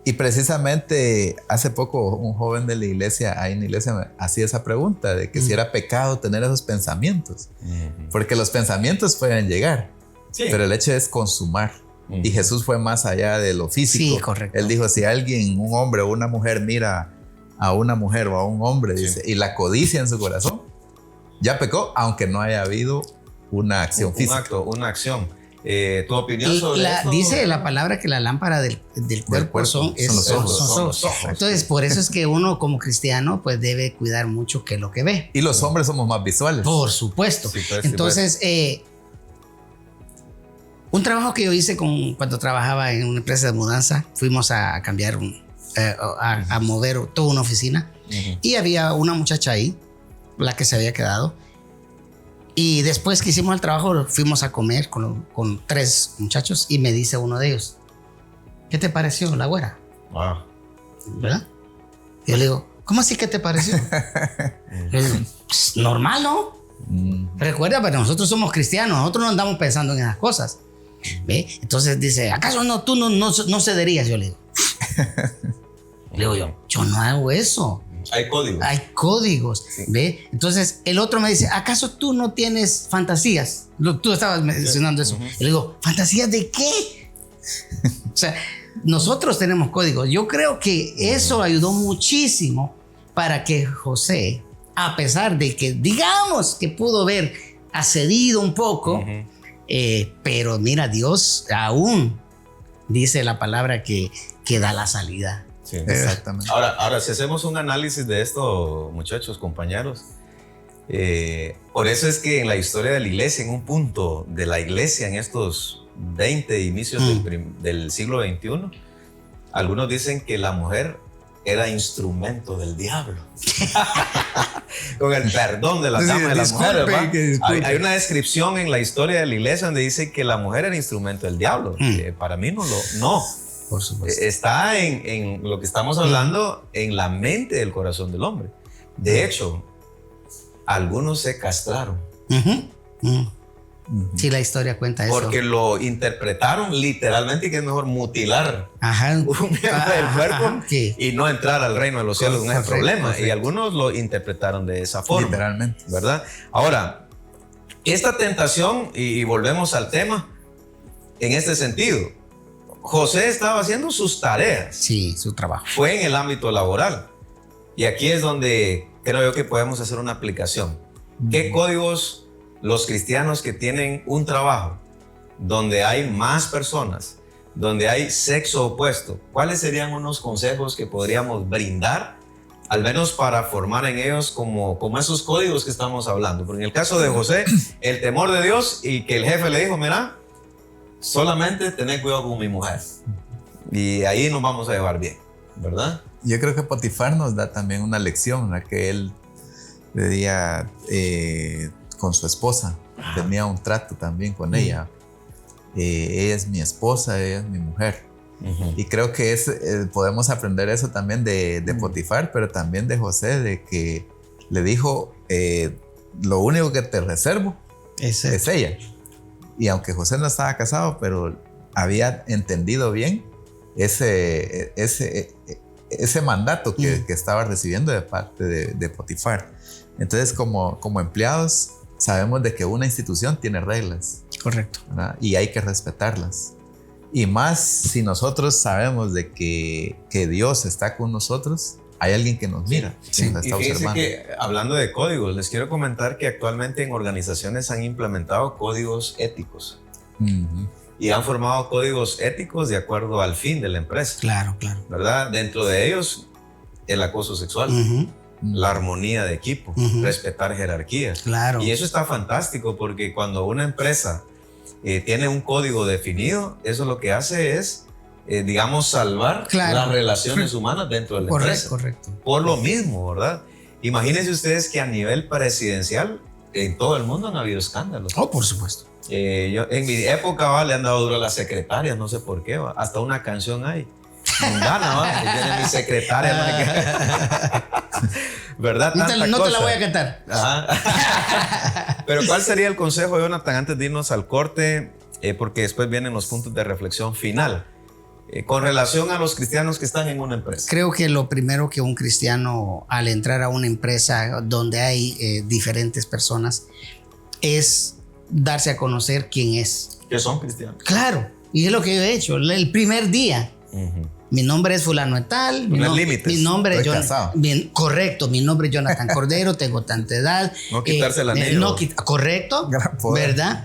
D: Y precisamente hace poco un joven de la iglesia, ahí en la iglesia, me hacía esa pregunta de que si era pecado tener esos pensamientos. Porque los pensamientos pueden llegar, pero el hecho es consumar. Y Jesús fue más allá de lo físico.
C: Sí, correcto.
D: Él dijo, si alguien, un hombre o una mujer mira a una mujer o a un hombre, dice, y la codicia en su corazón, ya pecó, aunque no haya habido una acción física.
A: Un acto, una acción. ¿Tu opinión sobre eso?
C: Dice la palabra que la lámpara del cuerpo son los ojos. Entonces, por eso es que uno como cristiano pues debe cuidar mucho que lo que ve.
D: Y los hombres somos más visuales.
C: Por supuesto.
A: Sí, pues,
C: entonces, un trabajo que yo hice cuando trabajaba en una empresa de mudanza, fuimos a cambiar, a mover toda una oficina y había una muchacha ahí, la que se había quedado. Y después que hicimos el trabajo, fuimos a comer con 3 muchachos y me dice uno de ellos, ¿qué te pareció la güera? ¿Verdad? Y yo le digo, ¿cómo así que te pareció? Le digo, pues, normal, ¿no? Recuerda, pero nosotros somos cristianos, nosotros no andamos pensando en esas cosas. ¿Ve? Entonces dice, ¿acaso tú no cederías? Yo le digo. Le digo yo no hago eso.
A: Hay códigos.
C: Hay códigos, sí. ¿Ve? Entonces el otro me dice, ¿acaso tú no tienes fantasías? Tú estabas mencionando eso. Le digo, ¿fantasías de qué? O sea, nosotros tenemos códigos. Yo creo que eso ayudó muchísimo para que José, a pesar de que digamos que pudo haber accedido un poco, pero mira, Dios aún dice la palabra que da la salida.
A: Sí, exactamente. Ahora, si hacemos un análisis de esto, muchachos, compañeros, por eso es que en la historia de la iglesia, en un punto de la iglesia, en estos 20 inicios del siglo XXI, algunos dicen que la mujer era instrumento del diablo. Con el perdón de la dama de la mujer. Hay una descripción en la historia de la iglesia donde dice que la mujer era instrumento del diablo. Para mí no.
C: Por supuesto.
A: Está en lo que estamos hablando, en la mente del corazón del hombre. De hecho, algunos se castraron.
C: Sí, la historia cuenta eso.
A: Porque lo interpretaron literalmente y que es mejor mutilar un miembro del cuerpo y no entrar al reino de los cielos. No es el problema. Y algunos lo interpretaron de esa forma.
D: Literalmente.
A: ¿Verdad? Ahora, esta tentación, y volvemos al tema, en este sentido, José estaba haciendo sus tareas.
C: Sí, su trabajo.
A: Fue en el ámbito laboral. Y aquí es donde creo yo que podemos hacer una aplicación. ¿Qué códigos los cristianos que tienen un trabajo donde hay más personas, donde hay sexo opuesto, ¿cuáles serían unos consejos que podríamos brindar, al menos para formar en ellos como esos códigos que estamos hablando? Porque en el caso de José, el temor de Dios y que el jefe le dijo, mira, solamente tener cuidado con mi mujer. Y ahí nos vamos a llevar bien, ¿verdad?
D: Yo creo que Potifar nos da también una lección, la que él pedía con su esposa. Tenía un trato también con ella. Ella es mi esposa, ella es mi mujer. Y creo que podemos aprender eso también de Potifar, pero también de José, de que le dijo, lo único que te reservo es ella. Y aunque José no estaba casado, pero había entendido bien ese mandato que estaba recibiendo de parte de Potifar. Entonces, como empleados, sabemos de que una institución tiene reglas.
C: Correcto.
D: ¿Verdad? Y hay que respetarlas. Y más si nosotros sabemos de que Dios está con nosotros, hay alguien que nos mira, que nos está observando.
A: Que, hablando de códigos, les quiero comentar que actualmente en organizaciones han implementado códigos éticos. Y han formado códigos éticos de acuerdo al fin de la empresa.
C: Claro, claro.
A: ¿Verdad? Dentro de ellos, el acoso sexual, la armonía de equipo, respetar jerarquías.
C: Claro.
A: Y eso está fantástico porque cuando una empresa tiene un código definido, eso lo que hace es, digamos, salvar las relaciones humanas dentro de la empresa.
C: Correcto.
A: Por lo mismo, ¿verdad? Imagínense ustedes que a nivel presidencial, en todo el mundo han habido escándalos.
C: Oh, por supuesto.
A: Yo, en mi época, le han dado duro a las secretarias, no sé por qué, hasta una canción hay. Mundana, que tiene mi secretaria. ¿Verdad?
C: No te la voy a cantar.
A: Pero ¿cuál sería el consejo, Jonathan, antes de irnos al corte? Porque después vienen los puntos de reflexión final. Con relación a los cristianos que están en una empresa.
C: Creo que lo primero que un cristiano, al entrar a una empresa donde hay diferentes personas, es darse a conocer quién es.
A: Que son cristianos.
C: Claro, y es lo que yo he hecho. El primer día, mi nombre es fulano de tal. Mi nombre es correcto, mi nombre es Jonathan Cordero, tengo tanta edad.
A: No quitarse el anillo.
C: Correcto, ¿verdad?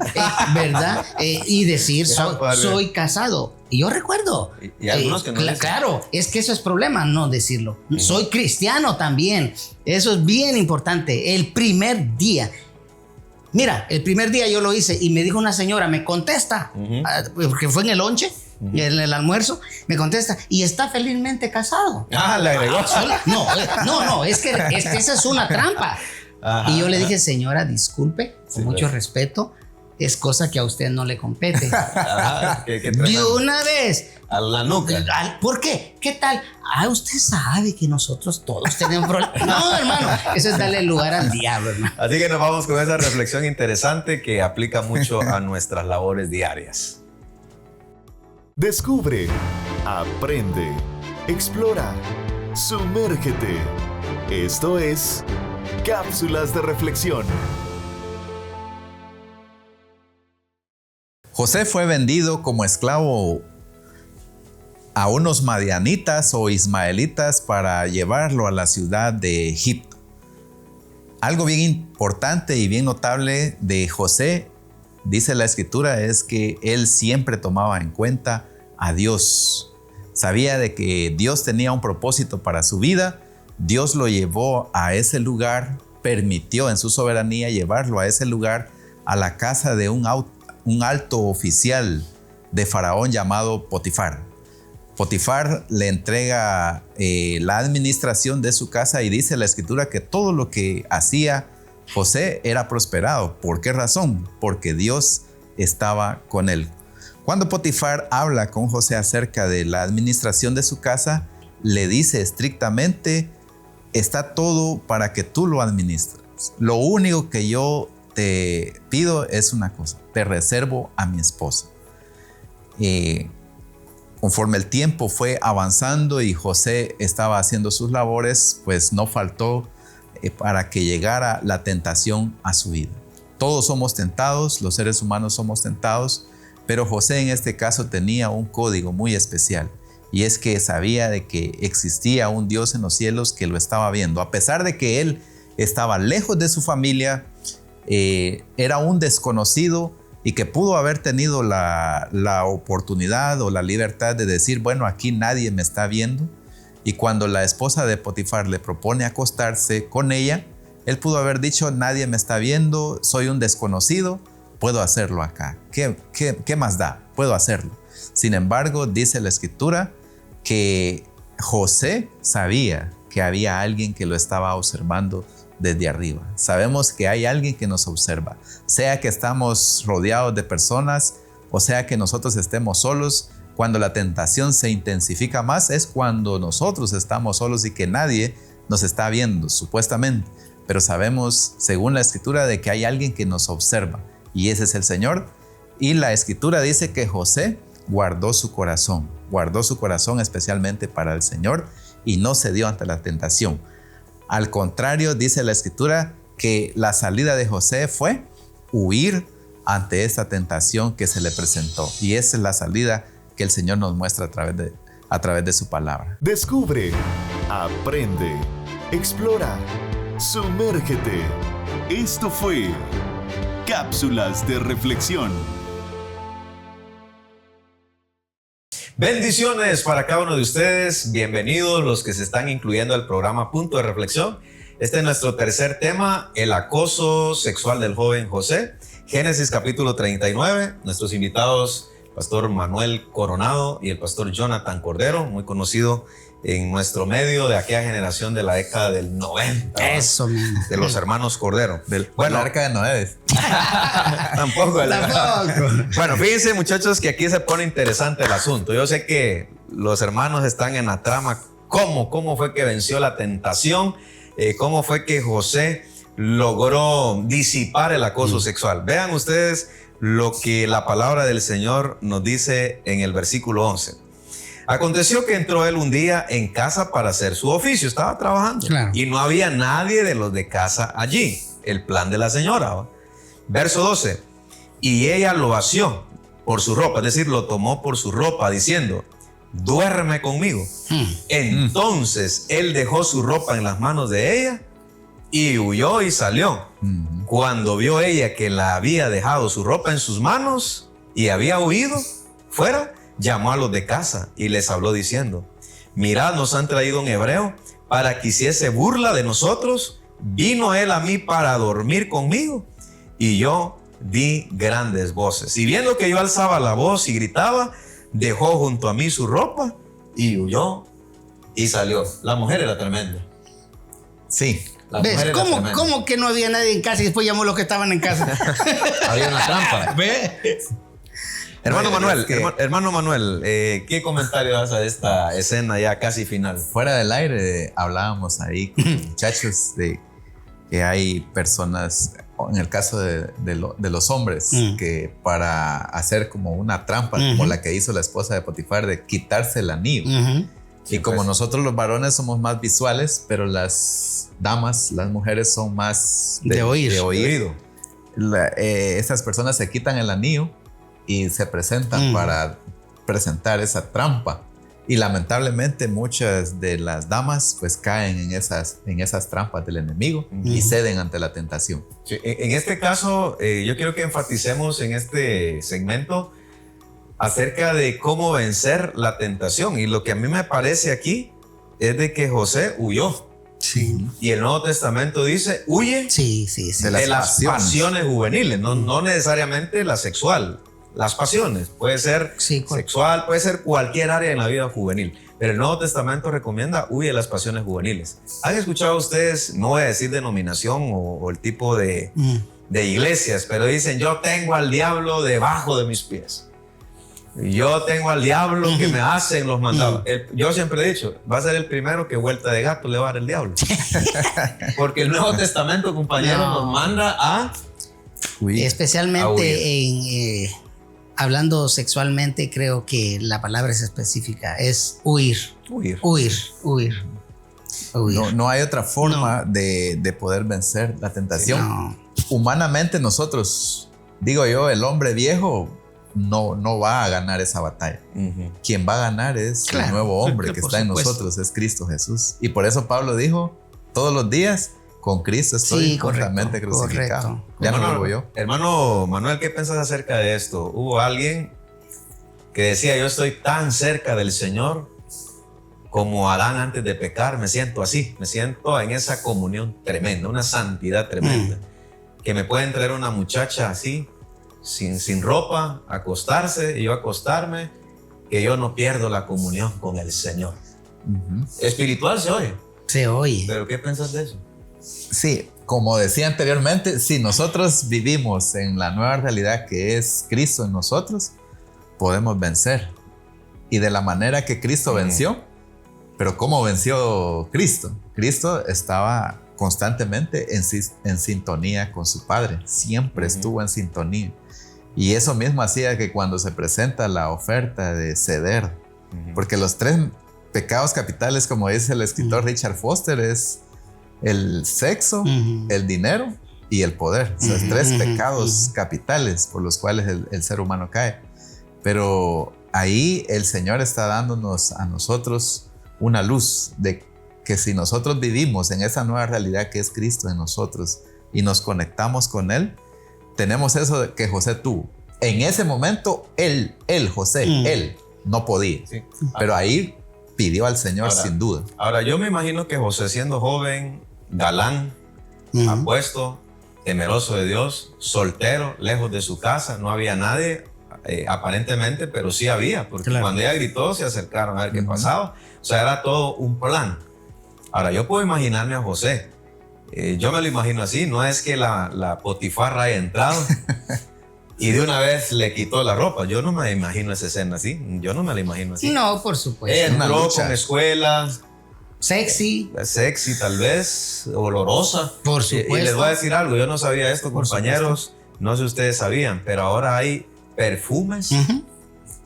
C: ¿Verdad? Y decir, soy casado. Y yo recuerdo.
A: Y algunos que no dicen.
C: Claro, es que eso es problema, no decirlo. Soy cristiano también. Eso es bien importante. El primer día. Mira, el primer día yo lo hice y me dijo una señora, me contesta, porque fue en el lonche, en el almuerzo, me contesta, y está felizmente casado.
A: Le agregó.
C: No, es que esa es una trampa. Y yo le dije, señora, disculpe, con mucho respeto, es cosa que a usted no le compete. De una vez.
A: A la nuca.
C: ¿Por qué? ¿Qué tal? Usted sabe que nosotros todos tenemos problemas. No, hermano, eso es darle lugar al diablo, hermano.
A: Así que nos vamos con esa reflexión interesante que aplica mucho a nuestras labores diarias.
B: Descubre, aprende, explora, sumérgete. Esto es Cápsulas de Reflexión.
D: José fue vendido como esclavo a unos madianitas o ismaelitas para llevarlo a la ciudad de Egipto. Algo bien importante y bien notable de José, dice la escritura, es que él siempre tomaba en cuenta a Dios. Sabía de que Dios tenía un propósito para su vida. Dios lo llevó a ese lugar, permitió en su soberanía llevarlo a ese lugar, a la casa de un alto oficial de Faraón llamado Potifar. Potifar le entrega la administración de su casa y dice la escritura que todo lo que hacía José era prosperado. ¿Por qué razón? Porque Dios estaba con él. Cuando Potifar habla con José acerca de la administración de su casa, le dice estrictamente, está todo para que tú lo administres. Lo único que yo te pido es una cosa, te reservo a mi esposa. Conforme el tiempo fue avanzando y José estaba haciendo sus labores, pues no faltó para que llegara la tentación a su vida. Todos somos tentados, los seres humanos somos tentados, pero José en este caso tenía un código muy especial, y es que sabía de que existía un Dios en los cielos que lo estaba viendo. A pesar de que él estaba lejos de su familia, era un desconocido, y que pudo haber tenido la oportunidad o la libertad de decir, bueno, aquí nadie me está viendo. Y cuando la esposa de Potifar le propone acostarse con ella, él pudo haber dicho, nadie me está viendo, soy un desconocido, puedo hacerlo acá. ¿Qué más da? Puedo hacerlo. Sin embargo, dice la Escritura que José sabía que había alguien que lo estaba observando desde arriba. Sabemos que hay alguien que nos observa, sea que estamos rodeados de personas o sea que nosotros estemos solos. Cuando la tentación se intensifica más es cuando nosotros estamos solos y que nadie nos está viendo, supuestamente. Pero sabemos, según la Escritura, de que hay alguien que nos observa y ese es el Señor. Y la Escritura dice que José guardó su corazón especialmente para el Señor y no cedió ante la tentación. Al contrario, dice la Escritura que la salida de José fue huir ante esta tentación que se le presentó. Y esa es la salida que el Señor nos muestra a través de su palabra.
B: Descubre, aprende, explora, sumérgete. Esto fue Cápsulas de Reflexión.
A: Bendiciones para cada uno de ustedes. Bienvenidos los que se están incluyendo al programa Punto de Reflexión. Este es nuestro tercer tema, el acoso sexual del joven José. Génesis capítulo 39. Nuestros invitados, Pastor Manuel Coronado y el Pastor Jonathan Cordero, muy conocido en nuestro medio de aquella generación de la década del 90.
C: Eso mismo.
A: De los hermanos Cordero.
D: Bueno, la arca de Noé.
A: Tampoco. Bueno, fíjense muchachos que aquí se pone interesante el asunto. Yo sé que los hermanos están en la trama. ¿Cómo fue que venció la tentación? ¿Cómo fue que José logró disipar el acoso sexual? Vean ustedes lo que la palabra del Señor nos dice en el versículo 11. Aconteció que entró él un día en casa para hacer su oficio, estaba trabajando, claro, y no había nadie de los de casa allí. El plan de la señora, ¿va? Verso 12. Y ella lo vació por su ropa, es decir, lo tomó por su ropa, diciendo, duerme conmigo. Entonces él dejó su ropa en las manos de ella y huyó y salió. Cuando vio ella que la había dejado su ropa en sus manos y había huido fuera, llamó a los de casa y les habló diciendo, mirad, nos han traído un hebreo para que hiciese burla de nosotros. Vino él a mí para dormir conmigo y yo di grandes voces. Y viendo que yo alzaba la voz y gritaba, dejó junto a mí su ropa y huyó y salió. La mujer era tremenda.
D: Sí.
C: ¿Ves? ¿Cómo que no había nadie en casa y después llamó a los que estaban en casa?
A: Había una trampa.
C: ¿Ves?
A: Hermano Manuel, hermano Manuel, ¿qué comentario das a esta escena ya casi final?
D: Fuera del aire hablábamos ahí con muchachos de que hay personas, en el caso de los hombres, que para hacer como una trampa, como la que hizo la esposa de Potifar, de quitarse el anillo. Y como nosotros los varones somos más visuales, pero las damas, las mujeres son más de oído. Estas personas se quitan el anillo y se presentan para presentar esa trampa. Y lamentablemente muchas de las damas pues caen en esas trampas del enemigo y ceden ante la tentación.
A: Sí, en este caso, yo quiero que enfaticemos en este segmento acerca de cómo vencer la tentación. Y lo que a mí me parece aquí es de que José huyó.
C: Sí.
A: Y el Nuevo Testamento dice, huye
D: de
A: las pasiones juveniles, no necesariamente la sexual. Las pasiones, puede ser sexual, puede ser cualquier área en la vida juvenil. Pero el Nuevo Testamento recomienda huye de las pasiones juveniles. ¿Han escuchado ustedes, no voy a decir denominación o el tipo de iglesias, pero dicen, yo tengo al diablo debajo de mis pies? Yo tengo al diablo que me hacen los mandados. Yo siempre he dicho, va a ser el primero que vuelta de gato le va a dar el diablo. Porque el Nuevo Testamento, compañero, nos manda a huir.
C: Especialmente hablando sexualmente, creo que la palabra es específica, es huir.
D: No hay otra forma de poder vencer la tentación. Humanamente nosotros, digo yo, el hombre viejo no va a ganar esa batalla. Quien va a ganar es el nuevo hombre que está en nosotros, es Cristo Jesús. Y por eso Pablo dijo, todos los días con Cristo estoy
C: Sí, correcto,
D: juntamente crucificado.
C: correcto.
D: Ya no
A: Hermano,
D: vivo yo.
A: Hermano Manuel, ¿qué piensas acerca de esto? Hubo alguien que decía, yo estoy tan cerca del Señor como Adán antes de pecar, me siento así, me siento en esa comunión tremenda, una santidad tremenda, que me pueden traer una muchacha así, sin ropa, acostarse y yo acostarme, que yo no pierdo la comunión con el Señor. Espiritual se oye,
C: Se oye.
A: pero ¿qué piensas de eso?
D: Sí, como decía anteriormente, si nosotros vivimos en la nueva realidad que es Cristo en nosotros, podemos vencer. Y de la manera que Cristo venció, pero ¿cómo venció Cristo? Cristo estaba constantemente en sintonía con su Padre, siempre estuvo en sintonía. Y eso mismo hacía que cuando se presenta la oferta de ceder, porque los 3 pecados capitales, como dice el escritor Richard Foster, es el sexo, el dinero y el poder. O sea, 3 pecados capitales por los cuales el ser humano cae. Pero ahí el Señor está dándonos a nosotros una luz de que si nosotros vivimos en esa nueva realidad que es Cristo en nosotros y nos conectamos con Él, tenemos eso que José tuvo. En ese momento, José, él no podía. Sí. Pero ahí pidió al Señor sin duda.
A: Ahora, yo me imagino que José, siendo joven, galán, apuesto, temeroso de Dios, soltero, lejos de su casa, no había nadie, aparentemente, pero sí había, porque cuando ella gritó, se acercaron a ver qué pasaba. O sea, era todo un plan. Ahora, yo puedo imaginarme a José. Yo me lo imagino así, no es que la Potifarra haya entrado y de una vez le quitó la ropa. Yo no me imagino esa escena así, yo no me la imagino así.
C: No, por supuesto.
A: Ella entró con escuela.
C: Sexy tal vez,
A: olorosa.
C: Por supuesto.
A: Y les voy a decir algo, yo no sabía esto, compañeros, no sé si ustedes sabían, pero ahora hay perfumes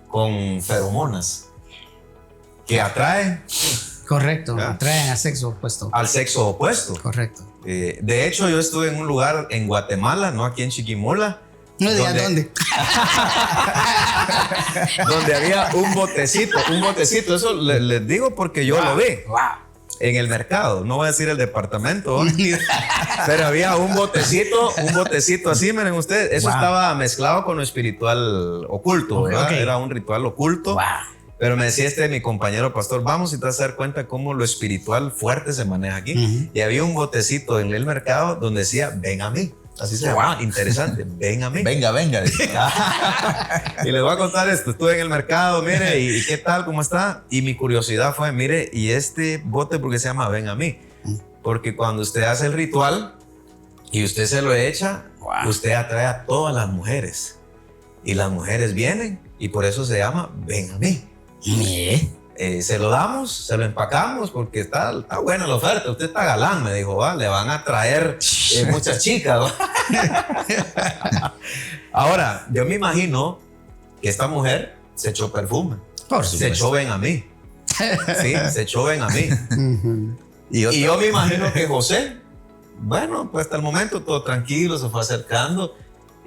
A: con feromonas que atraen.
C: Correcto, atraen al sexo opuesto.
A: Al sexo opuesto.
C: Correcto.
A: De hecho, yo estuve en un lugar en Guatemala, no aquí en Chiquimula.
C: No digas dónde.
A: Donde había un botecito. Eso les digo porque yo lo vi. En el mercado, no voy a decir el departamento, pero había un botecito así, miren ustedes, eso estaba mezclado con lo espiritual oculto, ¿verdad? Era un ritual oculto. Pero me decía mi compañero pastor, vamos y te vas a dar cuenta cómo lo espiritual fuerte se maneja aquí. Y había un botecito en el mercado donde decía, ven a mí. Así se llama, interesante, ven a mí.
D: Venga.
A: Y les voy a contar esto, estuve en el mercado, mire, y qué tal, cómo está. Y mi curiosidad fue, mire, y este bote, ¿por qué se llama ven a mí? Porque cuando usted hace el ritual y usted se lo echa, usted atrae a todas las mujeres. Y las mujeres vienen y por eso se llama ven a mí. Se lo damos, se lo empacamos porque está buena la oferta. Usted está galán, me dijo, le van a traer muchas chicas. Ahora, yo me imagino que esta mujer se echó perfume. Se echó ven a mí. Sí, se echó ven a mí. Y yo me imagino que José, bueno, pues hasta el momento todo tranquilo, se fue acercando.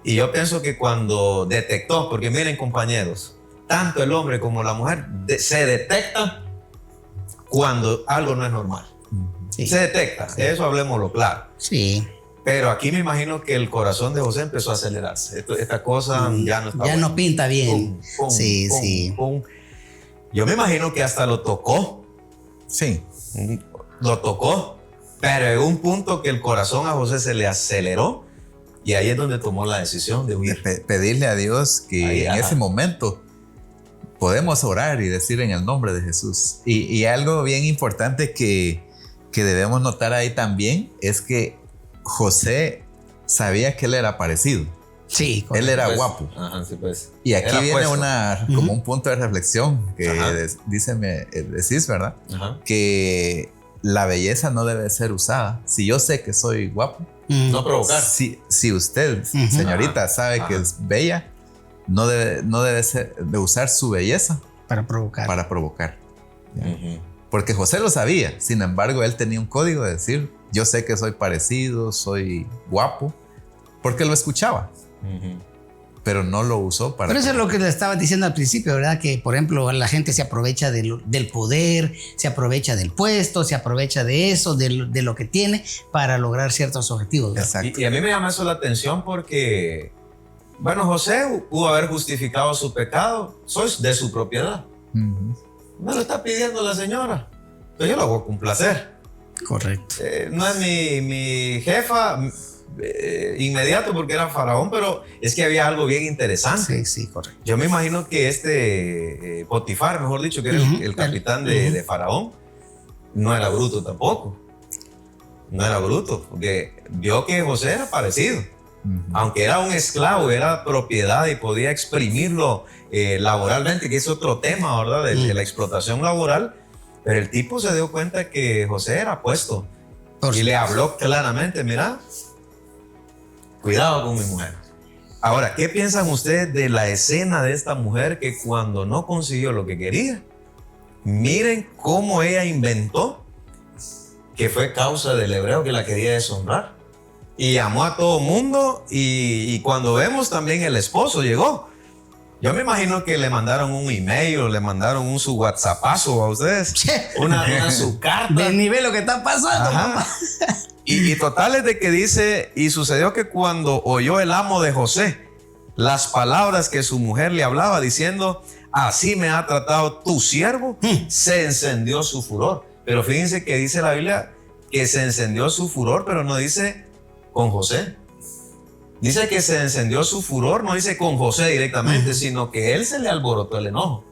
A: Y yo pienso que cuando detectó, porque miren compañeros, tanto el hombre como la mujer se detecta cuando algo no es normal. Sí. Se detecta, eso hablemoslo claro.
C: Sí.
A: Pero aquí me imagino que el corazón de José empezó a acelerarse. Esta cosa ya no está
C: ya
A: buena.
C: No pinta bien.
A: Pum. Yo me imagino que hasta lo tocó.
D: Sí.
A: Lo tocó. Pero en un punto que el corazón a José se le aceleró y ahí es donde tomó la decisión de huir.
D: Pedirle a Dios que en ese momento podemos orar y decir en el nombre de Jesús. Y algo bien importante que debemos notar ahí también es que José sabía que él era parecido.
C: Sí,
D: él era guapo.
A: Ajá, sí, pues.
D: Y aquí viene como un punto de reflexión que decís, ¿verdad? Que la belleza no debe ser usada. Si yo sé que soy guapo,
A: no provocar.
D: Si usted, señorita, sabe que es bella, no debe de usar su belleza
C: para provocar.
D: Porque José lo sabía, sin embargo él tenía un código de decir, yo sé que soy parecido, soy guapo, porque lo escuchaba. pero no lo usó para...
C: Pero eso es lo que le estaba diciendo al principio, ¿verdad? Que, por ejemplo, la gente se aprovecha del poder, se aprovecha del puesto, se aprovecha de eso, de lo que tiene para lograr ciertos objetivos, ¿verdad?
D: Exacto.
A: Y a mí me llama eso la atención porque, bueno, José pudo haber justificado su pecado. Sois de su propiedad.
D: Ujú.
A: Me lo está pidiendo la señora. Entonces yo lo hago con placer.
C: Correcto.
A: No es mi jefa inmediato porque era faraón, pero es que había algo bien interesante.
C: Sí, sí, correcto.
A: Yo me imagino que este Potifar, mejor dicho, que era el capitán de faraón, no era bruto tampoco. No era bruto, porque vio que José era parecido. Aunque era un esclavo, era propiedad y podía exprimirlo laboralmente, que es otro tema, ¿verdad? De la explotación laboral. Pero el tipo se dio cuenta que José era puesto y le habló claramente, mira, cuidado con mi mujer. Ahora, ¿qué piensan ustedes de la escena de esta mujer que cuando no consiguió lo que quería, miren cómo ella inventó que fue causa del hebreo que la quería deshonrar? Y llamó a todo mundo y cuando vemos también el esposo llegó. Yo me imagino que le mandaron un email o le mandaron un su WhatsAppazo a ustedes. Una su carta.
C: Del nivel lo que está pasando, papá.
A: Y total es de que dice, y sucedió que cuando oyó el amo de José las palabras que su mujer le hablaba diciendo, así me ha tratado tu siervo, se encendió su furor. Pero fíjense que dice la Biblia que se encendió su furor, pero no dice con José. Dice que se encendió su furor, no dice con José directamente, sino que él se le alborotó el enojo.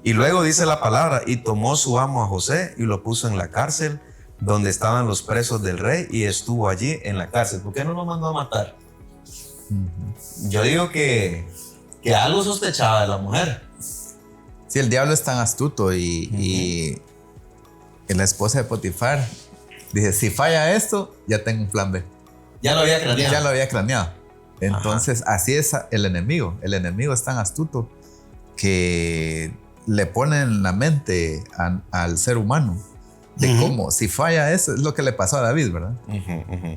A: Y luego dice la palabra, y tomó su amo a José y lo puso en la cárcel donde estaban los presos del rey y estuvo allí en la cárcel. ¿Por qué no lo mandó a matar? Yo digo que algo sospechaba de la mujer.
D: Sí, el diablo es tan astuto y la esposa de Potifar dice, si falla esto, ya tengo un plan B.
A: Ya lo había craneado.
D: Ya lo había craneado. Entonces, así es el enemigo. El enemigo es tan astuto que le pone en la mente al ser humano de cómo, si falla eso, es lo que le pasó a David, ¿verdad?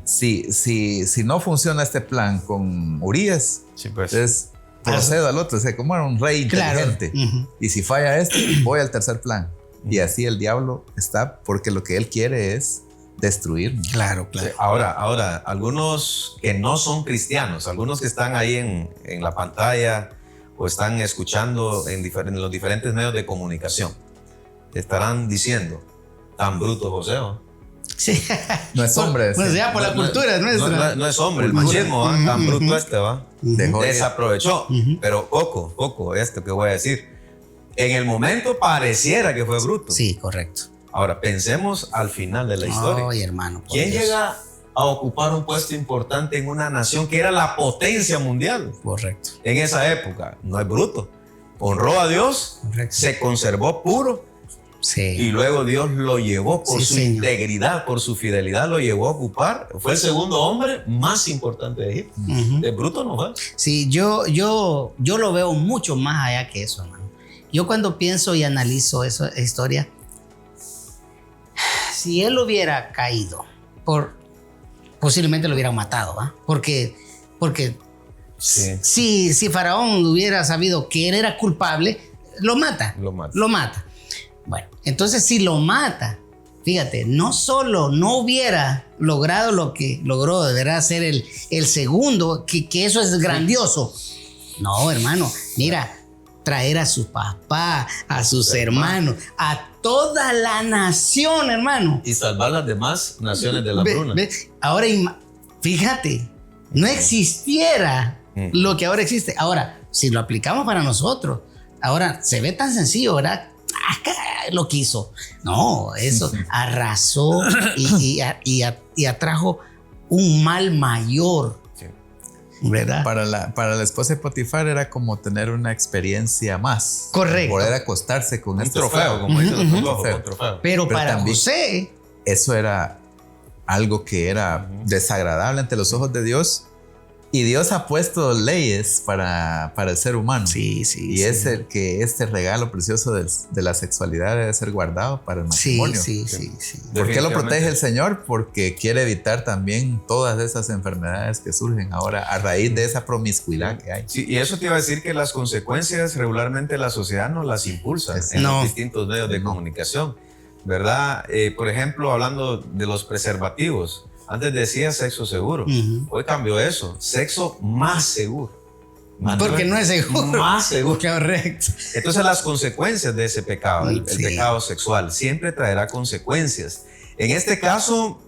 D: Si no funciona este plan con Urias,
A: Sí, pues.
D: entonces procedo al otro. O sea, como era un rey inteligente.
C: Claro.
D: Y si falla esto, voy al tercer plan. Y así el diablo está, porque lo que él quiere es destruirnos.
C: Claro, claro.
A: Ahora, algunos que no son cristianos, algunos que están ahí en la pantalla o están escuchando en los diferentes medios de comunicación, estarán diciendo, tan bruto José, ¿no?
C: Sí.
D: No es hombre.
C: Pues ya por la cultura es nuestra.
A: No es hombre, el machismo, ¿va? Tan bruto este, ¿va? Desaprovechó. Pero poco esto que voy a decir. En el momento pareciera que fue bruto.
C: Sí, correcto.
A: Ahora, pensemos al final de la historia.
C: Ay, hermano.
A: ¿Quién llega a ocupar un puesto importante en una nación que era la potencia mundial?
C: Correcto.
A: En esa época, no es bruto. Honró a Dios,
C: Correcto.
A: se conservó puro
C: Sí.
A: y luego Dios lo llevó por
C: Sí,
A: su
C: señor.
A: integridad, por su fidelidad, lo llevó a ocupar. Fue el segundo hombre más importante de Egipto. De bruto no fue.
C: Sí, yo lo veo mucho más allá que eso, hermano. Yo cuando pienso y analizo esa historia, si él hubiera caído, posiblemente lo hubieran matado, ¿va? Porque
A: Sí.
C: si Faraón hubiera sabido que él era culpable, lo mata.
A: Lo mata.
C: Bueno, entonces si lo mata, fíjate, no solo no hubiera logrado lo que logró, deberá ser el segundo, que eso es grandioso. No, hermano, mira, traer a su papá, a sus hermanos, a toda la nación, hermano.
A: Y salvar las demás naciones de la bruna.
C: Ahora, fíjate, no existiera lo que ahora existe. Ahora, si lo aplicamos para nosotros, ahora se ve tan sencillo, ¿verdad? Lo quiso. No, eso arrasó y atrajo un mal mayor. ¿Verdad?
D: Para la esposa de Potifar era como tener una experiencia más.
C: Correcto.
D: Poder acostarse con
A: Un
D: este
A: trofeo, como dicen los filósofos,
D: Trofeo.
A: un trofeo.
C: Pero para
D: también-
C: José,
D: Eso era algo que era desagradable ante los ojos de Dios, Y Dios ha puesto leyes para el ser humano.
C: Sí.
D: Y es el que este regalo precioso de la sexualidad debe ser guardado para el matrimonio.
C: Sí.
D: ¿Por qué lo protege el Señor? Porque quiere evitar también todas esas enfermedades que surgen ahora a raíz de esa promiscuidad que hay.
A: Sí, y eso te iba a decir que las consecuencias regularmente la sociedad no las impulsa en los distintos medios de comunicación, ¿verdad? Por ejemplo, hablando de los preservativos, antes decía sexo seguro, hoy cambió eso, sexo más seguro.
C: Porque no es seguro.
A: Más seguro.
C: Correcto.
A: Entonces las consecuencias de ese pecado, el pecado sexual, siempre traerá consecuencias. En este caso,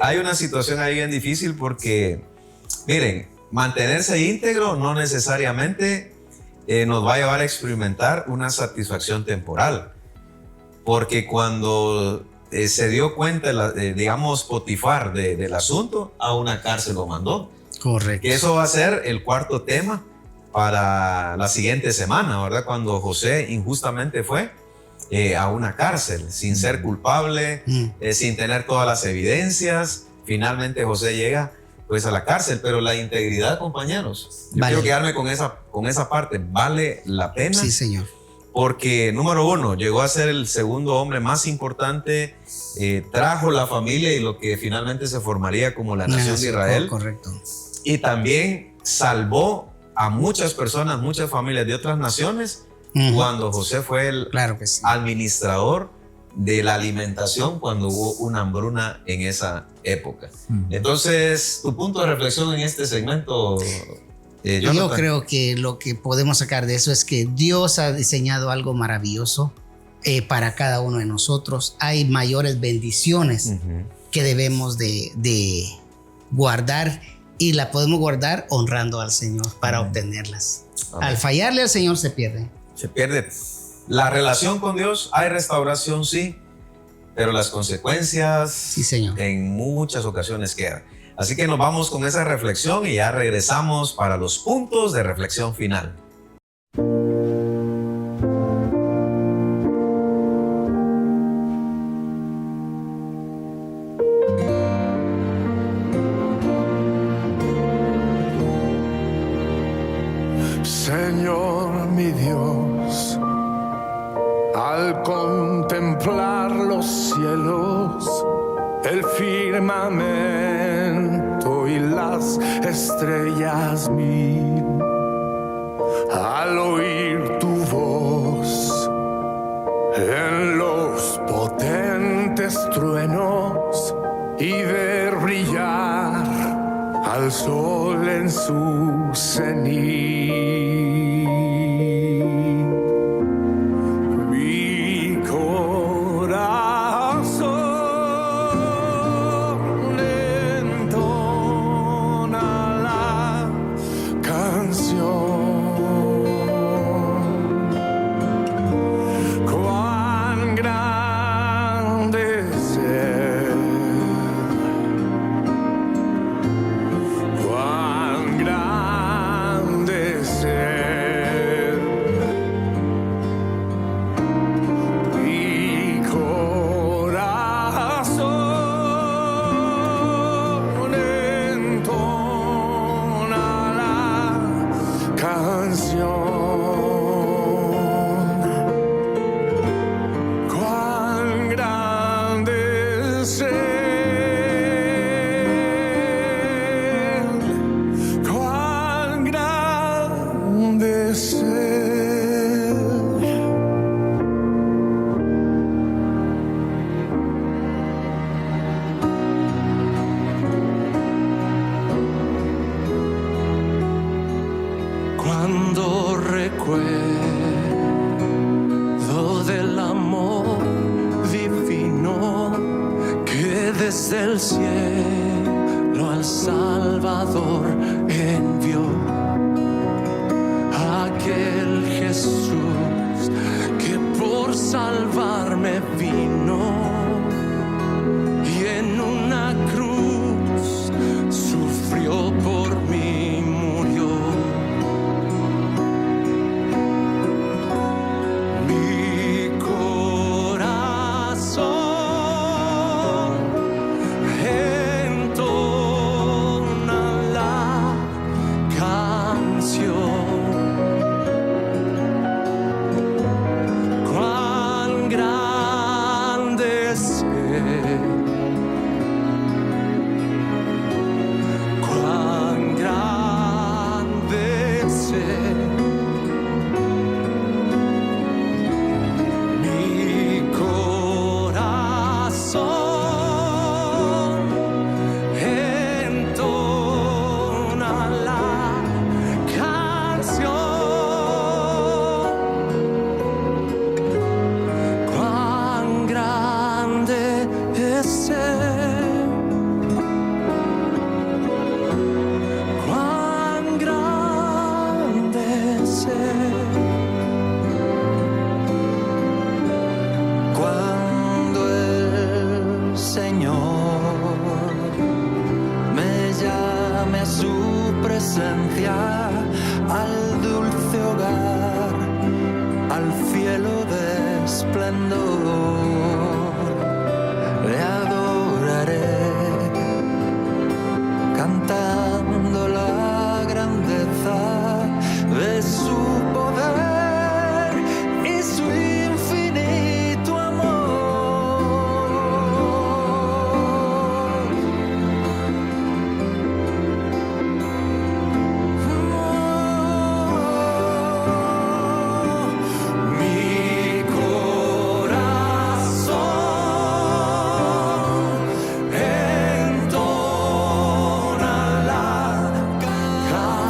A: hay una situación ahí bien difícil porque, miren, mantenerse íntegro no necesariamente nos va a llevar a experimentar una satisfacción temporal. Porque cuando se dio cuenta, digamos, Potifar del asunto, a una cárcel lo mandó.
C: Correcto.
A: Que eso va a ser el cuarto tema para la siguiente semana, ¿verdad? Cuando José injustamente fue a una cárcel, sin ser culpable, sin tener todas las evidencias. Finalmente José llega pues a la cárcel, pero la integridad, compañeros, yo quiero quedarme con esa parte, ¿vale la pena?
C: Sí, Señor.
A: Porque, número uno, llegó a ser el segundo hombre más importante, trajo la familia y lo que finalmente se formaría como la nación de Israel.
C: Correcto.
A: Y también salvó a muchas personas, muchas familias de otras naciones, cuando José fue el administrador de la alimentación cuando hubo una hambruna en esa época. Entonces, tu punto de reflexión en este segmento...
C: Yo creo que lo que podemos sacar de eso es que Dios ha diseñado algo maravilloso para cada uno de nosotros. Hay mayores bendiciones que debemos de guardar y la podemos guardar honrando al Señor para obtenerlas. Amén. Al fallarle al Señor se pierde.
A: Se pierde. La relación con Dios, hay restauración, sí, pero las consecuencias
C: Señor,
A: en muchas ocasiones quedan. Así que nos vamos con esa reflexión y ya regresamos para los puntos de reflexión final.
F: Señor mi Dios, al contemplar los cielos, el firmamento y las estrellas mil, al oír tu voz en los potentes truenos y ver brillar al sol en su cenit. Cuando recuerdo del amor divino que desde el cielo al Salvador envió, aquel Jesús que por salvarme vino y en una cruz sufrió por mí. presencia, al dulce hogar, al cielo de esplendor. Le adoraré, cantando la grandeza de su poder y su infinito amor. Mi corazón entona la canción.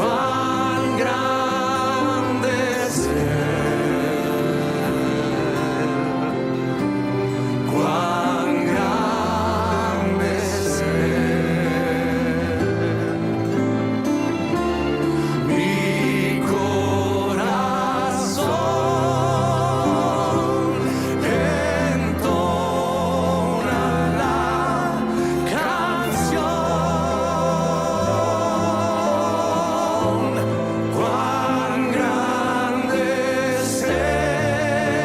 F: Cuán grande es Él, cuán grande es Él. Mi corazón entona la canción. Cuán grande es Él,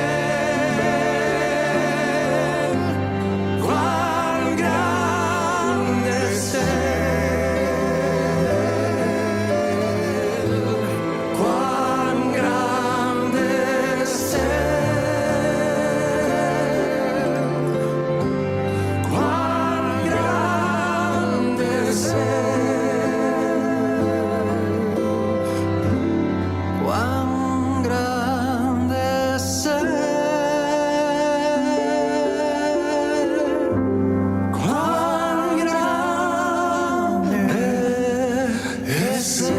F: cuán grande es Él, cuán grande es Él, cuán grande es Él, cuán grande es Él, cuán grande es Él.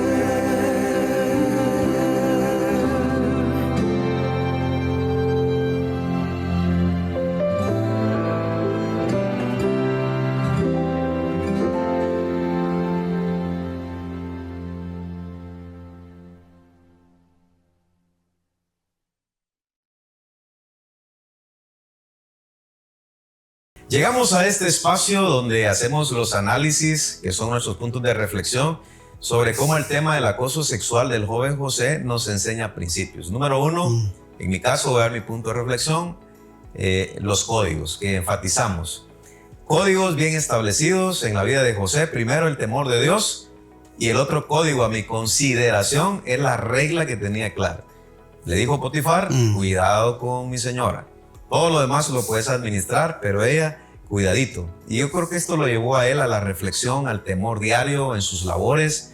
A: Llegamos a este espacio donde hacemos los análisis, que son nuestros puntos de reflexión, sobre cómo el tema del acoso sexual del joven José nos enseña principios. Número uno, en mi caso voy a dar mi punto de reflexión, los códigos que enfatizamos. Códigos bien establecidos en la vida de José. Primero, el temor de Dios, y el otro código a mi consideración es la regla que tenía clara. Le dijo Potifar, cuidado con mi señora. Todo lo demás lo puedes administrar, pero ella, cuidadito. Y yo creo que esto lo llevó a él a la reflexión, al temor diario en sus labores,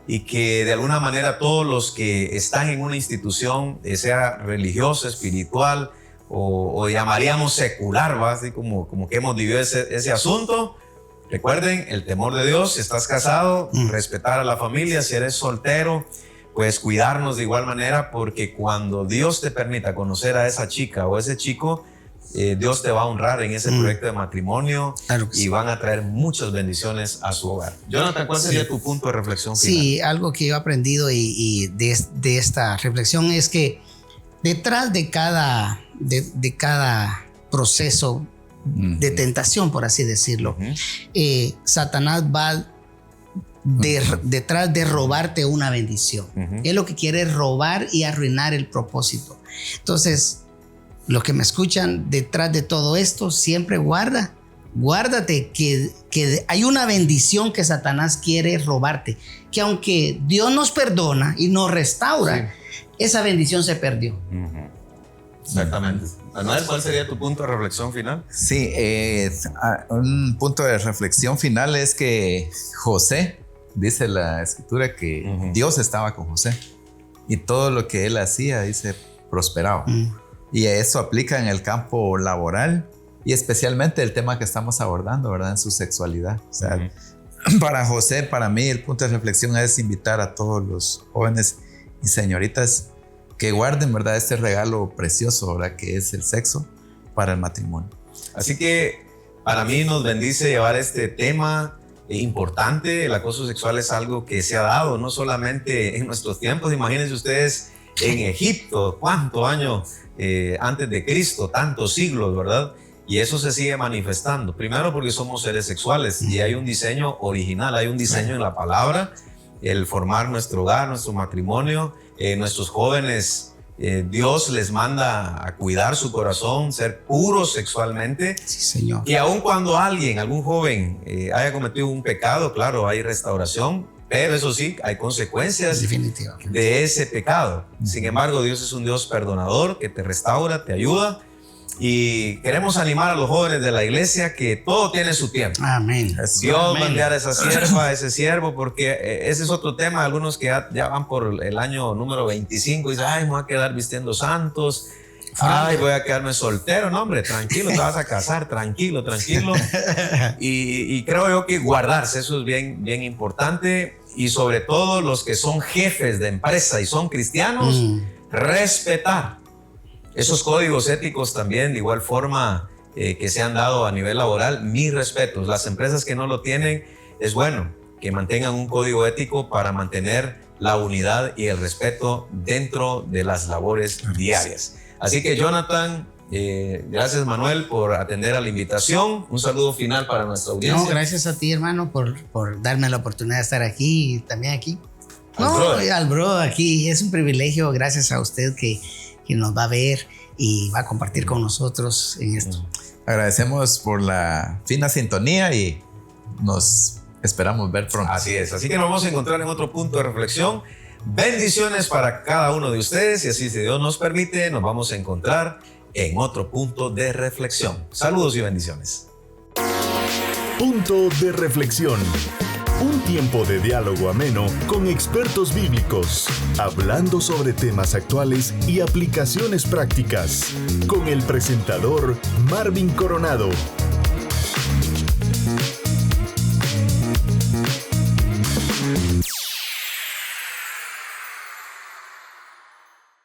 A: y que de alguna manera todos los que están en una institución, sea religiosa, espiritual o llamaríamos secular, ¿va? Así como que hemos vivido ese asunto. Recuerden, el temor de Dios, si estás casado, respetar a la familia, si eres soltero, pues cuidarnos de igual manera, porque cuando Dios te permita conocer a esa chica o ese chico, Dios te va a honrar en ese proyecto de matrimonio,
C: Claro que
A: y
C: sí.
A: van a traer muchas bendiciones a su hogar. Jonathan, ¿cuál sería tu punto de reflexión final?
C: Sí, algo que yo he aprendido y de esta reflexión es que detrás de cada proceso de tentación, por así decirlo, Satanás va detrás de robarte una bendición. Él lo que quiere es robar y arruinar el propósito. Entonces, los que me escuchan, detrás de todo esto, siempre guárdate que hay una bendición que Satanás quiere robarte, que aunque Dios nos perdona y nos restaura, esa bendición se perdió.
A: Exactamente. Manuel, ¿cuál sería tu punto de reflexión final?
D: Sí, un punto de reflexión final es que José, dice la escritura que Dios estaba con José y todo lo que él hacía, dice, prosperaba. Y eso aplica en el campo laboral y especialmente el tema que estamos abordando, ¿verdad? En su sexualidad. O sea, para José, para mí, el punto de reflexión es invitar a todos los jóvenes y señoritas que guarden, ¿verdad? Este regalo precioso, ¿verdad? Que es el sexo para el matrimonio.
A: Así que para mí nos bendice llevar este tema importante. El acoso sexual es algo que se ha dado no solamente en nuestros tiempos. Imagínense ustedes en Egipto, cuántos años antes de Cristo, tantos siglos, ¿verdad? Y eso se sigue manifestando. Primero porque somos seres sexuales y hay un diseño original, hay un diseño en la palabra, el formar nuestro hogar, nuestro matrimonio, nuestros jóvenes, Dios les manda a cuidar su corazón, ser puros sexualmente.
C: Sí, Señor.
A: Y aun cuando algún joven haya cometido un pecado, claro, hay restauración, pero eso sí, hay consecuencias
C: Definitivamente.
A: de ese pecado. Sin embargo, Dios es un Dios perdonador que te restaura, te ayuda. Y queremos animar a los jóvenes de la iglesia que todo tiene su tiempo.
C: Amén.
A: Dios va a
C: Amén.
A: enviar a esa sierva, a ese siervo, porque ese es otro tema. Algunos que ya van por el año número 25 y dicen, ay, me voy a quedar vistiendo santos. Ay, voy a quedarme soltero. No, hombre, tranquilo, te vas a casar, tranquilo, tranquilo. Y creo yo que guardarse, eso es bien, bien importante. Y sobre todo los que son jefes de empresa y son cristianos, respetar esos códigos éticos también, de igual forma que se han dado a nivel laboral. Mis respetos. Las empresas que no lo tienen, es bueno que mantengan un código ético para mantener la unidad y el respeto dentro de las labores diarias. Así que Jonathan, gracias Manuel por atender a la invitación. Un saludo final para nuestra audiencia.
C: No, gracias a ti, hermano, por darme la oportunidad de estar aquí y también aquí. Al bro aquí. Es un privilegio, gracias a usted que nos va a ver y va a compartir con nosotros en esto.
D: Agradecemos por la fina sintonía y nos esperamos ver pronto.
A: Así es, así que nos vamos a encontrar en otro punto de reflexión. Bendiciones para cada uno de ustedes y así, si Dios nos permite, nos vamos a encontrar en otro punto de reflexión. Saludos y bendiciones.
B: Punto de reflexión. Un tiempo de diálogo ameno con expertos bíblicos, hablando sobre temas actuales y aplicaciones prácticas, con el presentador Marvin Coronado.